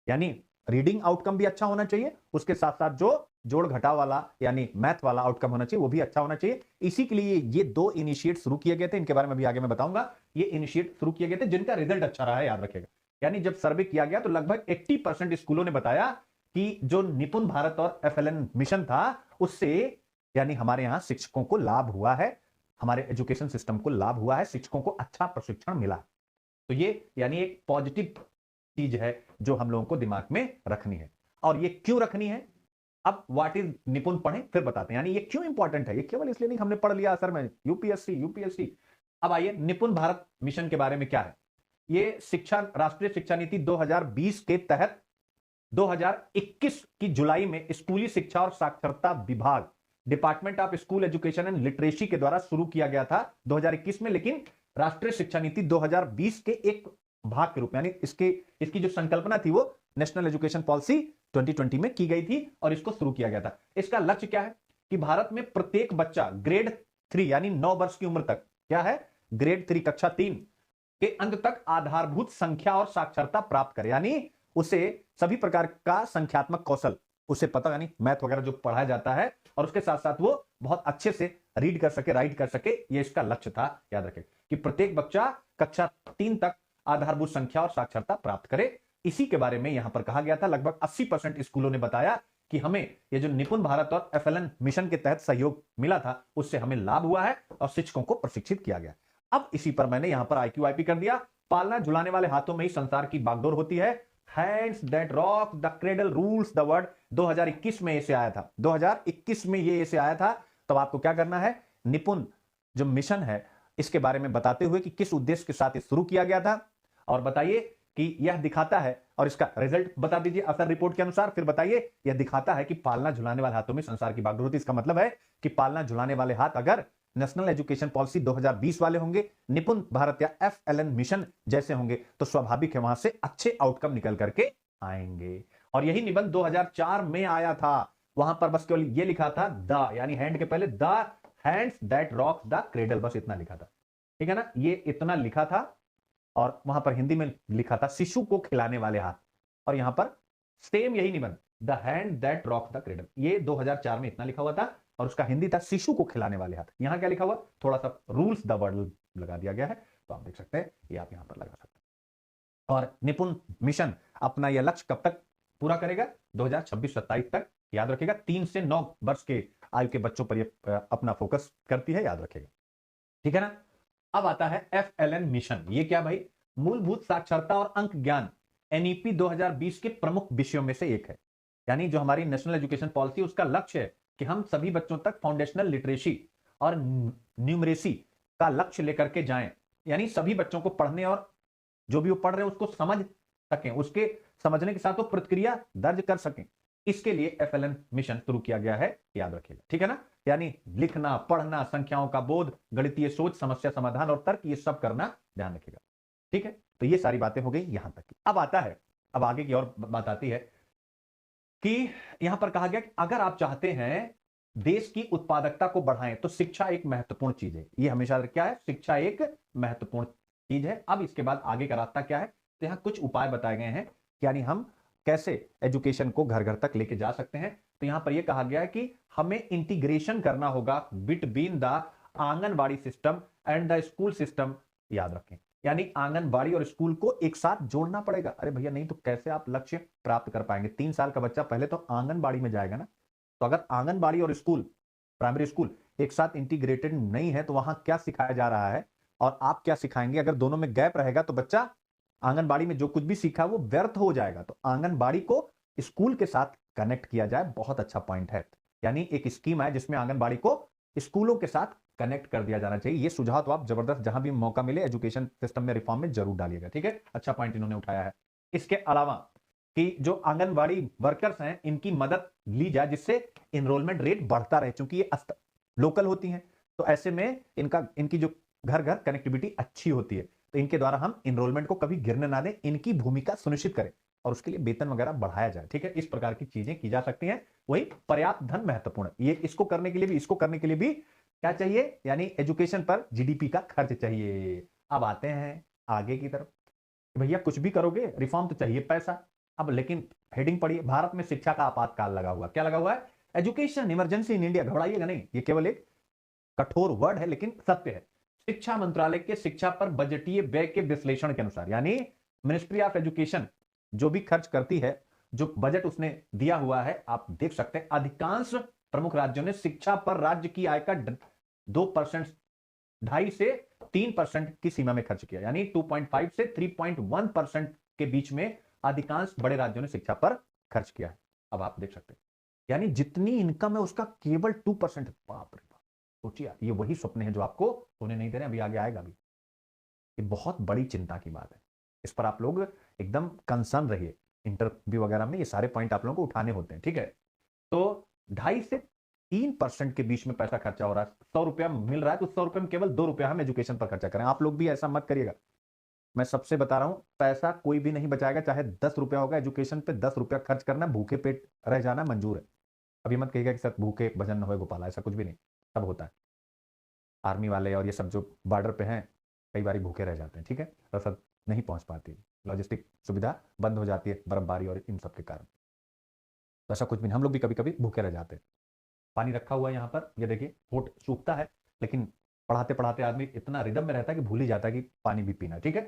यानी रीडिंग आउटकम भी अच्छा होना चाहिए, उसके साथ साथ जो जोड़ घटाव वाला यानी मैथ वाला आउटकम होना चाहिए वो भी अच्छा होना चाहिए। इसी के लिए ये 2 इनिशिएट शुरू किए गए थे, इनके बारे में भी आगे मैं बताऊंगा। ये इनिशिएट शुरू किए गए थे जिनका रिजल्ट अच्छा रहा है, याद रखिएगा। यानी जब सर्वे किया गया तो लगभग 80% स्कूलों ने बताया कि जो निपुण भारत और FLN मिशन था उससे यानी हमारे यहां शिक्षकों को लाभ हुआ है, हमारे एजुकेशन सिस्टम को लाभ हुआ है, शिक्षकों को अच्छा प्रशिक्षण मिला। तो ये यानी एक पॉजिटिव चीज है जो हम लोगों को दिमाग में रखनी है। और ये क्यों रखनी है? अब व्हाट इज निपुण पढ़ें फिर बताते हैं, यानी ये क्यों इंपॉर्टेंट है। ये केवल इसलिए नहीं हमने पढ़ लिया असर में यूपीएससी। अब आइए निपुण भारत मिशन के बारे में क्या है। ये शिक्षा राष्ट्रीय शिक्षा नीति 2020 के तहत 2021 की जुलाई में स्कूली शिक्षा और साक्षरता विभाग, department of school education and literacy के द्वारा शुरू किया गया था 2021 में, लेकिन राष्ट्रीय शिक्षा नीति 2020 के एक भाग के रूप में, यानी इसकी जो संकल्पना थी वो नेशनल एजुकेशन पॉलिसी 2020 में की गई थी और इसको शुरू किया गया था। इसका लक्ष्य क्या है कि भारत में प्रत्येक बच्चा ग्रेड 3 यानी 9 वर्ष की उम्र तक, क्या है, ग्रेड 3 कक्षा 3 के अंत तक आधारभूत संख्या और साक्षरता प्राप्त करे, यानी उसे सभी प्रकार का संख्यात्मक कौशल उसे पता, यानी मैथ वगैरह जो पढ़ाया जाता है, और उसके साथ साथ वो बहुत अच्छे से रीड कर सके, राइट कर सके। ये इसका लक्ष्य था। याद रखें कि प्रत्येक बच्चा कक्षा 3 तक आधारभूत संख्या और साक्षरता प्राप्त करे। इसी के बारे में यहां पर कहा गया था। लगभग 80% स्कूलों ने बताया कि हमें ये जो निपुण भारत और FLN मिशन के तहत सहयोग मिला था उससे हमें लाभ हुआ है और शिक्षकों को प्रशिक्षित किया गया। अब इसी पर मैंने यहां पर IQIP कर दिया। पालना झुलाने वाले हाथों में ही संसार की बागडोर होती है। Hands that rock the cradle rules the world 2021 में इसे आया था। 2021 में ये इसे आया था। तो आपको क्या करना है, निपुण जो मिशन है इसके बारे में बताते हुए कि किस उद्देश्य के साथ ये शुरू किया गया था, और बताइए कि यह दिखाता है, और इसका रिजल्ट बता दीजिए असर रिपोर्ट के अनुसार। फिर बताइए यह दिखाता है कि पालना झुलाने वाले हाथों में संसार की बागडोर होती है। इसका मतलब है कि पालना झुलाने वाले हाथ अगर नेशनल एजुकेशन पॉलिसी 2020 वाले होंगे, निपुण भारत या FLN मिशन जैसे होंगे, तो स्वाभाविक है वहां से अच्छे आउटकम निकल करके आएंगे। और यही निबंध 2004 में आया था। वहां पर बस केवल ये लिखा था द, यानी हैंड के पहले the hands that rock the cradle, बस इतना लिखा था। ठीक है ना, ये इतना लिखा था। और वहां पर हिंदी में लिखा था शिशु को खिलाने वाले हाथ, और यहां पर सेम यही निबंध the hand that rock the cradle, ये 2004 में इतना लिखा हुआ था, और उसका हिंदी था शिशु को खिलाने वाले हाथ। यहां क्या लिखा हुआ, थोड़ा सा रूल्स द वर्ल्ड लगा दिया गया है। तो आप देख सकते हैं, ये आप यहां पर लगा सकते हैं। और निपुण मिशन अपना यह लक्ष्य कब तक पूरा करेगा, 2026-27 तक। याद रखिएगा 3 से 9 वर्ष के आयु के बच्चों पर यह अपना फोकस करती है, याद रखिएगा। ठीक है ना। अब आता है FLN मिशन। ये क्या भाई, मूलभूत साक्षरता और अंक ज्ञान NEP 2020 के प्रमुख विषयों में से एक है। यानी जो हमारी नेशनल एजुकेशन पॉलिसी उसका लक्ष्य है कि हम सभी बच्चों तक फाउंडेशनल लिटरेसी और न्यूमरेसी का लक्ष्य लेकर के जाएं, यानी सभी बच्चों को पढ़ने और जो भी वो पढ़ रहे हैं उसको समझ सकें, उसके समझने के साथ वो प्रतिक्रिया दर्ज कर सकें। इसके लिए एफएलएन मिशन शुरू किया गया है, याद रखिएगा, ठीक है ना। यानी लिखना, पढ़ना, संख्याओं का बोध, गणितीय सोच, समस्या समाधान और तर्क, ये सब करना ध्यान रखिएगा, ठीक है। तो ये सारी बातें हो गई यहां तक की। अब आता है, अब आगे की और बात आती है कि यहां पर कहा गया कि अगर आप चाहते हैं देश की उत्पादकता को बढ़ाएं तो शिक्षा एक महत्वपूर्ण चीज है। ये हमेशा क्या है, शिक्षा एक महत्वपूर्ण चीज है। अब इसके बाद आगे का रास्ता क्या है, तो यहां कुछ उपाय बताए गए हैं, यानी हम कैसे एजुकेशन को घर घर तक लेके जा सकते हैं। तो यहां पर यह कहा गया है कि हमें इंटीग्रेशन करना होगा between the anganwadi system and the school system, याद रखें, यानी आंगनबाड़ी और स्कूल को एक साथ जोड़ना पड़ेगा। अरे भैया नहीं तो कैसे आप लक्ष्य प्राप्त कर पाएंगे? 3 साल का बच्चा पहले तो आंगनबाड़ी में जाएगा ना, तो अगर आंगनबाड़ी और स्कूल, प्राइमरी स्कूल एक साथ इंटीग्रेटेड नहीं है तो वहां क्या सिखाया जा रहा है और आप क्या सिखाएंगे? अगर दोनों में गैप रहेगा तो बच्चा आंगनबाड़ी में जो कुछ भी सीखा वो व्यर्थ हो जाएगा। तो आंगनबाड़ी को स्कूल के साथ कनेक्ट किया जाए, बहुत अच्छा पॉइंट है। यानी एक स्कीम है जिसमें आंगनबाड़ी को स्कूलों के साथ कनेक्ट कर दिया जाना चाहिए। ये सुझाव तो आप जबरदस्त जहां भी मौका मिले एजुकेशन सिस्टम में रिफॉर्म में जरूर डालिएगा, ठीक है। अच्छा पॉइंट इन्होंने उठाया है। इसके अलावा कि जो आंगनबाड़ी वर्कर्स हैं इनकी मदद ली जाए जिससे इनरोलमेंट रेट बढ़ता रहे, क्योंकि ये लोकल होती हैं, तो ऐसे में इनकी जो घर घर कनेक्टिविटी अच्छी होती है, तो इनके द्वारा हम इनरोलमेंट को कभी गिरने ना दें, इनकी भूमिका सुनिश्चित करें और उसके लिए वेतन वगैरह बढ़ाया जाए, ठीक है। इस प्रकार की चीजें की जा सकती हैं। वही पर्याप्त धन महत्वपूर्ण है, ये इसको करने के लिए भी, इसको करने के लिए भी क्या चाहिए, यानी एजुकेशन पर जीडीपी का खर्च चाहिए। अब आते हैं आगे की तरफ, भैया कुछ भी करोगे रिफॉर्म तो चाहिए पैसा। अब लेकिन हेडिंग पढ़िए, भारत में शिक्षा का आपातकाल लगा हुआ, क्या लगा हुआ है? Education emergency in India. घबराइएगा नहीं, ये केवल एक कठोर वर्ड है लेकिन सत्य है। शिक्षा मंत्रालय के शिक्षा पर बजटीय व्यय के विश्लेषण के अनुसार, यानी मिनिस्ट्री ऑफ एजुकेशन जो भी खर्च करती है, जो बजट उसने दिया हुआ है, आप देख सकते हैं अधिकांश प्रमुख राज्यों ने शिक्षा पर राज्य की आय का 2%, 2.5 से 3% की सीमा में खर्च किया, यानी 2.5 से 3.1% के बीच में अधिकांश बड़े राज्यों ने शिक्षा पर खर्च किया है। अब आप देख सकते हैं, यानी जितनी इनकम है उसका केवल 2%। बाप रे बाप, सोचिए, ये वही स्वप्न है जो आपको सोने नहीं दे रहे, अभी आगे आएगा भी। ये बहुत बड़ी चिंता की बात है, इस पर आप लोग एकदम कंसर्न रहिए। इंटरव्यू वगैरह में ये सारे पॉइंट आप लोगों को उठाने होते हैं, ठीक है। तो 2.5 से 3% के बीच में पैसा खर्चा हो रहा है। 100 रुपया मिल रहा है तो 100 रुपये में केवल 2 रुपया हम एजुकेशन पर खर्चा करें। आप लोग भी ऐसा मत करिएगा, मैं सबसे बता रहा हूं, पैसा कोई भी नहीं बचाएगा, चाहे 10 रुपया होगा एजुकेशन पे 10 रुपया खर्च करना, भूखे पेट रह जाना मंजूर है। अभी मत कहिएगा कि सर भूखे भजन न हो गोपाला, ऐसा कुछ भी नहीं, सब होता है। आर्मी वाले और ये सब जो बॉर्डर पे हैं कई बार भूखे रह जाते हैं, ठीक है, रसद नहीं पहुंच पाती, लॉजिस्टिक सुविधा बंद हो जाती है बर्फबारी और इन सब के कारण, तो ऐसा कुछ भी नहीं, हम लोग भी कभी कभी भूखे रह जाते हैं। पानी रखा हुआ है यहाँ पर, ये देखिए होठ सूखता है, लेकिन पढ़ाते पढ़ाते आदमी इतना रिदम में रहता है कि भूल ही जाता है कि पानी भी पीना, ठीक है।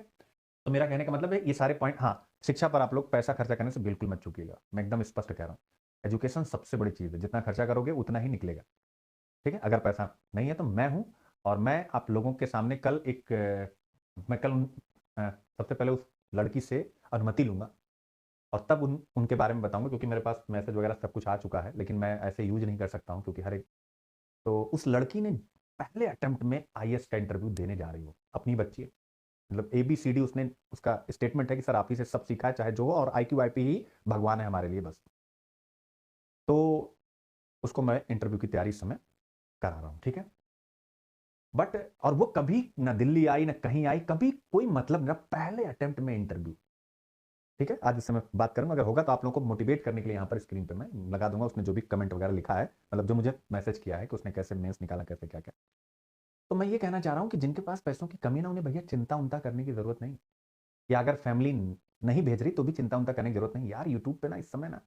तो मेरा कहने का मतलब है ये सारे पॉइंट, हाँ शिक्षा पर आप लोग पैसा खर्चा करने से बिल्कुल मत चूकिएगा, मैं एकदम स्पष्ट कह रहा हूँ। एजुकेशन सबसे बड़ी चीज है, जितना खर्चा करोगे उतना ही निकलेगा, ठीक है। अगर पैसा नहीं है तो मैं हूं, और मैं आप लोगों के सामने कल एक मैं कल सबसे पहले उस लड़की से अनुमति लूंगा और तब उनके बारे में बताऊंगा, क्योंकि मेरे पास मैसेज वगैरह सब कुछ आ चुका है, लेकिन मैं ऐसे यूज नहीं कर सकता हूं क्योंकि हर एक, तो उस लड़की ने पहले अटेम्प्ट में आईएएस का इंटरव्यू देने जा रही हो, अपनी बच्ची है, मतलब ABCD उसने, उसका स्टेटमेंट है कि सर आप ही से सब सीखा है चाहे जो हो, और IQ IP ही भगवान है हमारे लिए बस। तो उसको मैं इंटरव्यू की तैयारी इस समय करा रहा हूं, ठीक है। बट और वो कभी ना दिल्ली आई ना कहीं आई, कभी कोई मतलब ना, पहले अटेम्प्ट में इंटरव्यू, ठीक है। आज इस समय बात करूंगा, अगर होगा तो आप लोगों को मोटिवेट करने के लिए यहाँ पर स्क्रीन पे मैं लगा दूंगा, उसने जो भी कमेंट वगैरह लिखा है, मतलब जो मुझे मैसेज किया है कि उसने कैसे मेंस निकाला, कैसे क्या क्या। तो मैं ये कहना चाह रहा हूँ कि जिनके पास पैसों की कमी ना, उन्हें भैया चिंता उनता करने की जरूरत नहीं, या अगर फैमिली नहीं भेज रही तो भी चिंता उनता करने की जरूरत नहीं यार। यूट्यूब पे ना इस समय ना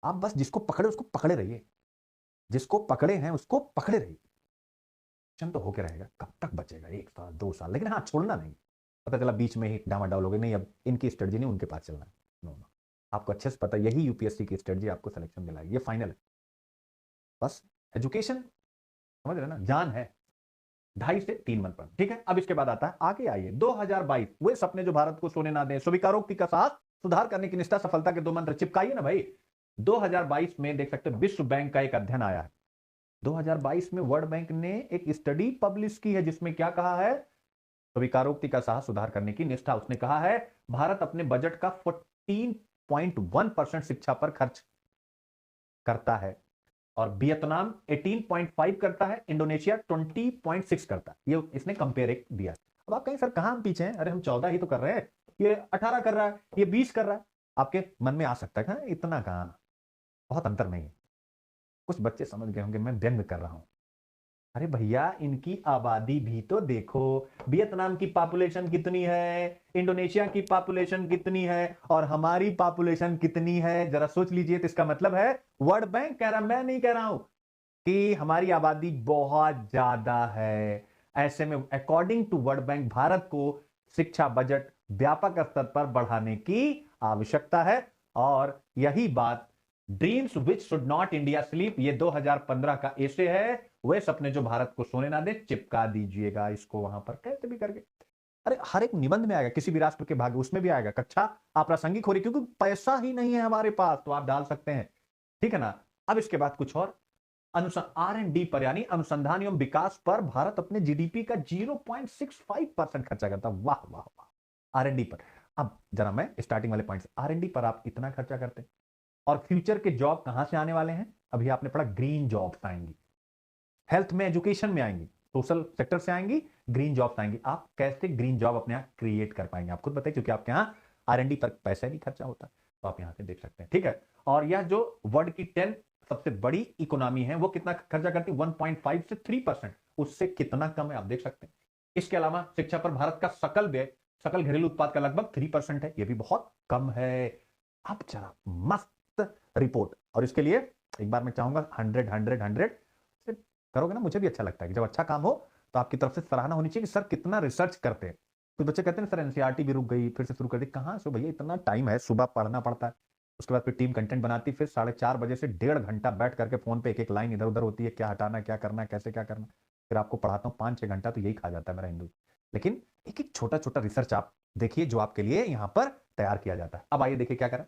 आप बस जिसको पकड़े उसको पकड़े रहिए, जिसको पकड़े हैं उसको पकड़े रहिए, तो होके रहेगा। कब तक बचेगा? 1 साल 2 साल, लेकिन हाँ छोड़ना नहीं। पता चला बीच में ही डामाडोल हो गए, नहीं अब इनकी स्ट्रेटजी नहीं, उनके पास चलना है, नो नो, आपको अच्छे से पता, यही यूपीएससी की स्ट्रेटजी आपको सिलेक्शन दिलाएगी, ये फाइनल है। बस एजुकेशन समझ रहे ना, जान है, 2.5 से 3 मंथ पर, ठीक है। अब इसके बाद आता है, आगे आइए 2022, वे सपने जो भारत को सोने ना दें, स्वीकारोक्ति का साथ सुधार करने की निष्ठा, सफलता के 2 मंत्र चिपकाइए ना भाई। 2022 में देख सकते हैं विश्व बैंक का एक अध्ययन आया है। 2022 में वर्ल्ड बैंक ने एक स्टडी पब्लिश की है जिसमें क्या कहा है, स्वीकारोक्ति का साहस सुधार करने की निष्ठा। उसने कहा है भारत अपने बजट का 14.1% शिक्षा पर खर्च करता है और वियतनाम 18.5 करता है, इंडोनेशिया 20.6 करता है। ये इसने कंपेयर एक दिया। अब आप कहें सर कहां हम पीछे हैं, अरे हम 14 ही तो कर रहे हैं, ये 18 कर रहा है, ये 20 कर रहा है। आपके मन में आ सकता है इतना कहां, बहुत अंतर नहीं है। कुछ बच्चे समझ गए होंगे मैं व्यंग कर रहा हूं। अरे भैया इनकी आबादी भी तो देखो, वियतनाम की पॉपुलेशन कितनी है, इंडोनेशिया की पॉपुलेशन कितनी है और हमारी पॉपुलेशन कितनी है, जरा सोच लीजिए। तो इसका मतलब है वर्ल्ड बैंक कह रहा, मैं नहीं कह रहा हूं, कि हमारी आबादी बहुत ज्यादा है। ऐसे में according to World Bank Bharat को शिक्षा बजट व्यापक स्तर पर बढ़ाने की आवश्यकता है। और यही बात dreams which should not India sleep, ये 2015 का एसे है, वे सपने जो भारत को सोने ना दे, चिपका दीजिएगा इसको वहां पर कैसे भी करके। अरे हर एक निबंध में आएगा, किसी भी राष्ट्र के भाग्य उसमें भी आएगा। कक्षा अप्रासंगिक हो रही क्योंकि पैसा ही नहीं है हमारे पास, तो आप डाल सकते हैं, ठीक है ना। अब इसके बाद कुछ और R&D पर यानी अनुसंधान एवं विकास पर भारत अपने जीडीपी का 0.65% खर्चा करता। वाह वाह वाह, R&D पर। अब जरा मैं स्टार्टिंग वाले पॉइंट, R&D पर आप इतना खर्चा करते हैं और फ्यूचर के जॉब कहां से आने वाले हैं, अभी आपने पढ़ा ग्रीन जॉब्स आएंगी, हेल्थ में, एजुकेशन में आएंगी, सोशल सेक्टर से आएंगी, ग्रीन जॉब्स आएंगी। आप कैसे ग्रीन जॉब अपने यहां क्रिएट कर पाएंगे, आप खुद बताइए, क्योंकि आपके यहां R&D पर पैसा नहीं खर्चा होता। तो आप यहां से देख सकते हैं, ठीक है। और यह जो वर्ल्ड की 10 सबसे बड़ी इकोनॉमी है वो कितना खर्चा करती है, 1.5 से 3%, उससे कितना कम है आप देख सकते हैं। इसके अलावा शिक्षा पर भारत का सकल व्यय सकल घरेलू उत्पाद का लगभग 3% है, यह भी बहुत कम है। अब जरा मस्त रिपोर्ट, और इसके लिए एक बार मैं चाहूंगा 100 से करोगे ना, मुझे भी अच्छा लगता है कि जब अच्छा काम हो तो आपकी तरफ से सराहना होनी चाहिए कि सर कितना रिसर्च करते हैं। कुछ बच्चे कहते हैं सर एनसीईआरटी भी रुक गई, फिर से शुरू कर दी। कहां से भैया, इतना टाइम है, सुबह पढ़ना पड़ता है, उसके बाद फिर टीम कंटेंट बनाती, फिर 4:30 बजे से 1.5 घंटा बैठ करके फोन पे एक एक लाइन इधर उधर होती है, क्या हटाना, क्या करना, कैसे क्या करना, फिर आपको पढ़ाता हूँ 5-6 घंटा, तो यही खा जाता है मेरा हिंदू। लेकिन एक एक छोटा छोटा रिसर्च आप देखिए जो आपके लिए यहां पर तैयार किया जाता है। अब आइए देखिए क्या करें।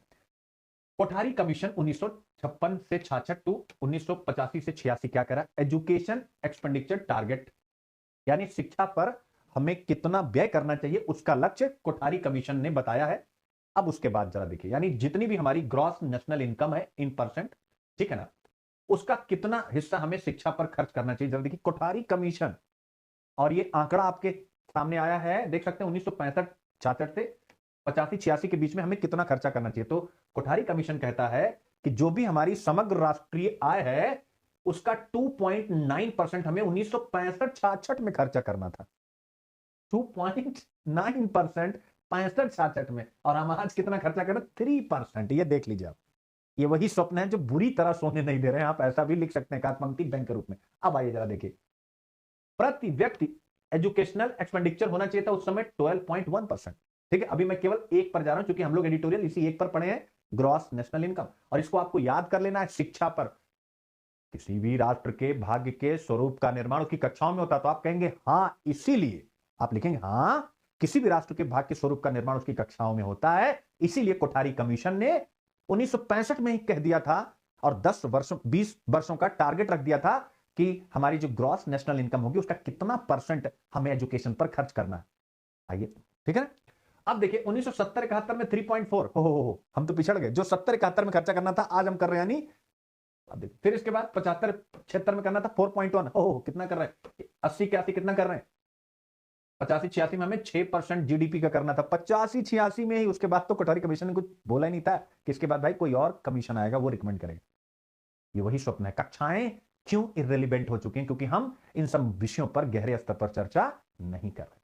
कोठारी कमीशन 1956 से 66 टू 1985 से 86 क्या करा, एजुकेशन एक्सपेंडिचर टारगेट, यानी शिक्षा पर हमें कितना व्यय करना चाहिए उसका लक्ष्य कोठारी कमीशन ने बताया है। अब उसके बाद जरा देखिए, यानी जितनी भी हमारी ग्रॉस नेशनल इनकम है इन परसेंट, ठीक है ना, उसका कितना हिस्सा हमें शिक्षा पर खर्च करना चाहिए। जरा देखिए कोठारी कमीशन, और ये आंकड़ा आपके सामने आया है, देख सकते हैं 1965-66 से 85-86 के बीच में हमें कितना खर्चा करना चाहिए। तो कोठारी कमीशन कहता है कि जो भी हमारी समग्र राष्ट्रीय आय है उसका 2.9% हमें 1965-66 में खर्चा करना था। 2.9% 65-66 में, और हम आज कितना खर्चा कर रहे हैं, 3%। ये देख लीजिए आप, ये वही स्वप्न है जो बुरी तरह सोने नहीं दे रहे हैं। आप ऐसा भी लिख सकते हैं पंक्ति बैंक के रूप में। अब आइए जरा देखिए, प्रति व्यक्ति एजुकेशनल एक्सपेंडिचर होना चाहिए था उस समय 12.1%, ठीक है। अभी मैं केवल एक पर जा रहा हूं क्योंकि हम लोग एडिटोरियल इसी एक पर पढ़े हैं, ग्रॉस नेशनल इनकम, और इसको आपको याद कर लेना है। शिक्षा पर किसी भी राष्ट्र के भाग्य के स्वरूप का निर्माण उसकी कक्षाओं में होता, तो आप कहेंगे हाँ, इसीलिए आप लिखेंगे हाँ, किसी भी राष्ट्र के भाग्य के स्वरूप का निर्माण उसकी कक्षाओं में होता है, इसीलिए कोठारी कमीशन ने 1965 में ही कह दिया था और 20 वर्षों का टारगेट रख दिया था कि हमारी जो ग्रॉस नेशनल इनकम होगी उसका कितना परसेंट हमें एजुकेशन पर खर्च करना है। आइए, ठीक है ना। अब देखिए 1970-71 में 3.4, हो हम तो पिछड़ गए। जो 70-71 में खर्चा करना था आज हम कर रहे हैं, यानी अब देखिए। फिर इसके बाद 75-76 में करना था 4.1, ओहो कितना कर रहे हैं, 80-81 कितना कर रहे हैं, 85-86 में हमें 6% जीडीपी का करना था, 85-86 में ही। उसके बाद तो कोठारी कमीशन ने कुछ बोला ही नहीं था कि इसके बाद भाई कोई और कमीशन आएगा वो रिकमेंड करेगा। ये वही स्वप्न है। कक्षाएं क्यों इररिलेवेंट हो चुकी हैं, क्योंकि हम इन सब विषयों पर गहरे स्तर पर चर्चा नहीं कर रहे।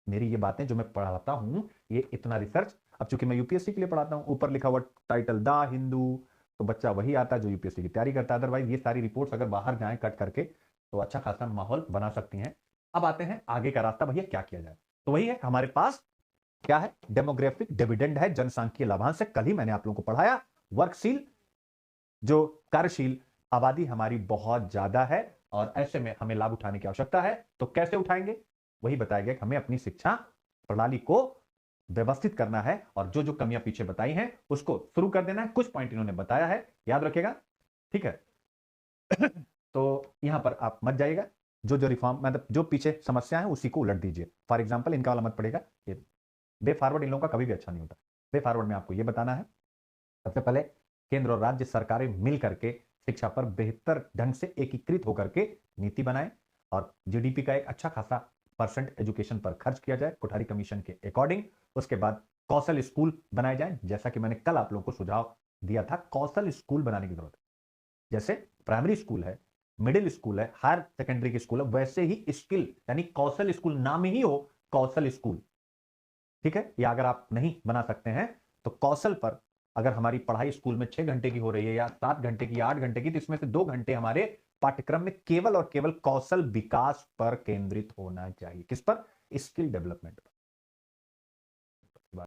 मेरी ये बातें जो मैं पढ़ाता हूं, ये इतना रिसर्च, अब चूंकि मैं यूपीएससी के लिए पढ़ाता हूं, ऊपर लिखा हुआ टाइटल द हिंदू, तो बच्चा वही आता है जो यूपीएससी की तैयारी करता है। अदरवाइज ये सारी रिपोर्ट्स अगर बाहर जाएं कट करके तो अच्छा खासा माहौल बना सकती हैं। अब आते हैं आगे का रास्ता, भैया क्या किया जाए। तो वही है हमारे पास, क्या है, डेमोग्राफिक डिविडेंड है, जनसांख्यिकीय लाभांश है। कल ही मैंने आप लोगों को पढ़ाया, वर्कशील जो कार्यशील आबादी हमारी बहुत ज्यादा है और ऐसे में हमें लाभ उठाने की आवश्यकता है। तो कैसे उठाएंगे, वही बताया गया कि हमें अपनी शिक्षा प्रणाली को व्यवस्थित करना है और जो जो कमियां पीछे बताई हैं उसको शुरू कर देना है। कुछ पॉइंट इन्होंने बताया है, याद रखिएगा, ठीक है। तो यहां पर आप मत जाइएगा, जो जो रिफॉर्म मतलब जो पीछे समस्या है उसी को उलट दीजिए। फॉर एग्जाम्पल इनका वाला मत पड़ेगा, ये वे फॉरवर्ड इन लोगों का कभी भी अच्छा नहीं होता। वे फॉरवर्ड में आपको ये बताना है, सबसे पहले केंद्र और राज्य सरकारें मिल करके शिक्षा पर बेहतर ढंग से एकीकृत होकर के नीति बनाएं और जीडीपी का एक अच्छा खासा परसेंट एजुकेशन पर खर्च किया जाए कोठारी कमीशन के अकॉर्डिंग। उसके बाद कौशल स्कूल बनाए जाएं, जैसा कि मैंने कल आप लोगों को सुझाव दिया था, कौशल स्कूल बनाने की जरूरत है। जैसे प्राइमरी स्कूल है, मिडिल स्कूल है, हायर सेकेंडरी की स्कूल है, वैसे ही स्किल यानी कौशल स्कूल नाम ही हो कौशल स्कूल, ठीक है। या अगर आप नहीं बना सकते हैं तो कौशल पर, अगर हमारी पढ़ाई स्कूल में 6 घंटे की हो रही है या 7 घंटे की, 8 घंटे की, तो इसमें से 2 घंटे हमारे पाठ्यक्रम में केवल और केवल कौशल विकास पर केंद्रित होना चाहिए। किस पर? स्किल डेवलपमेंट पर।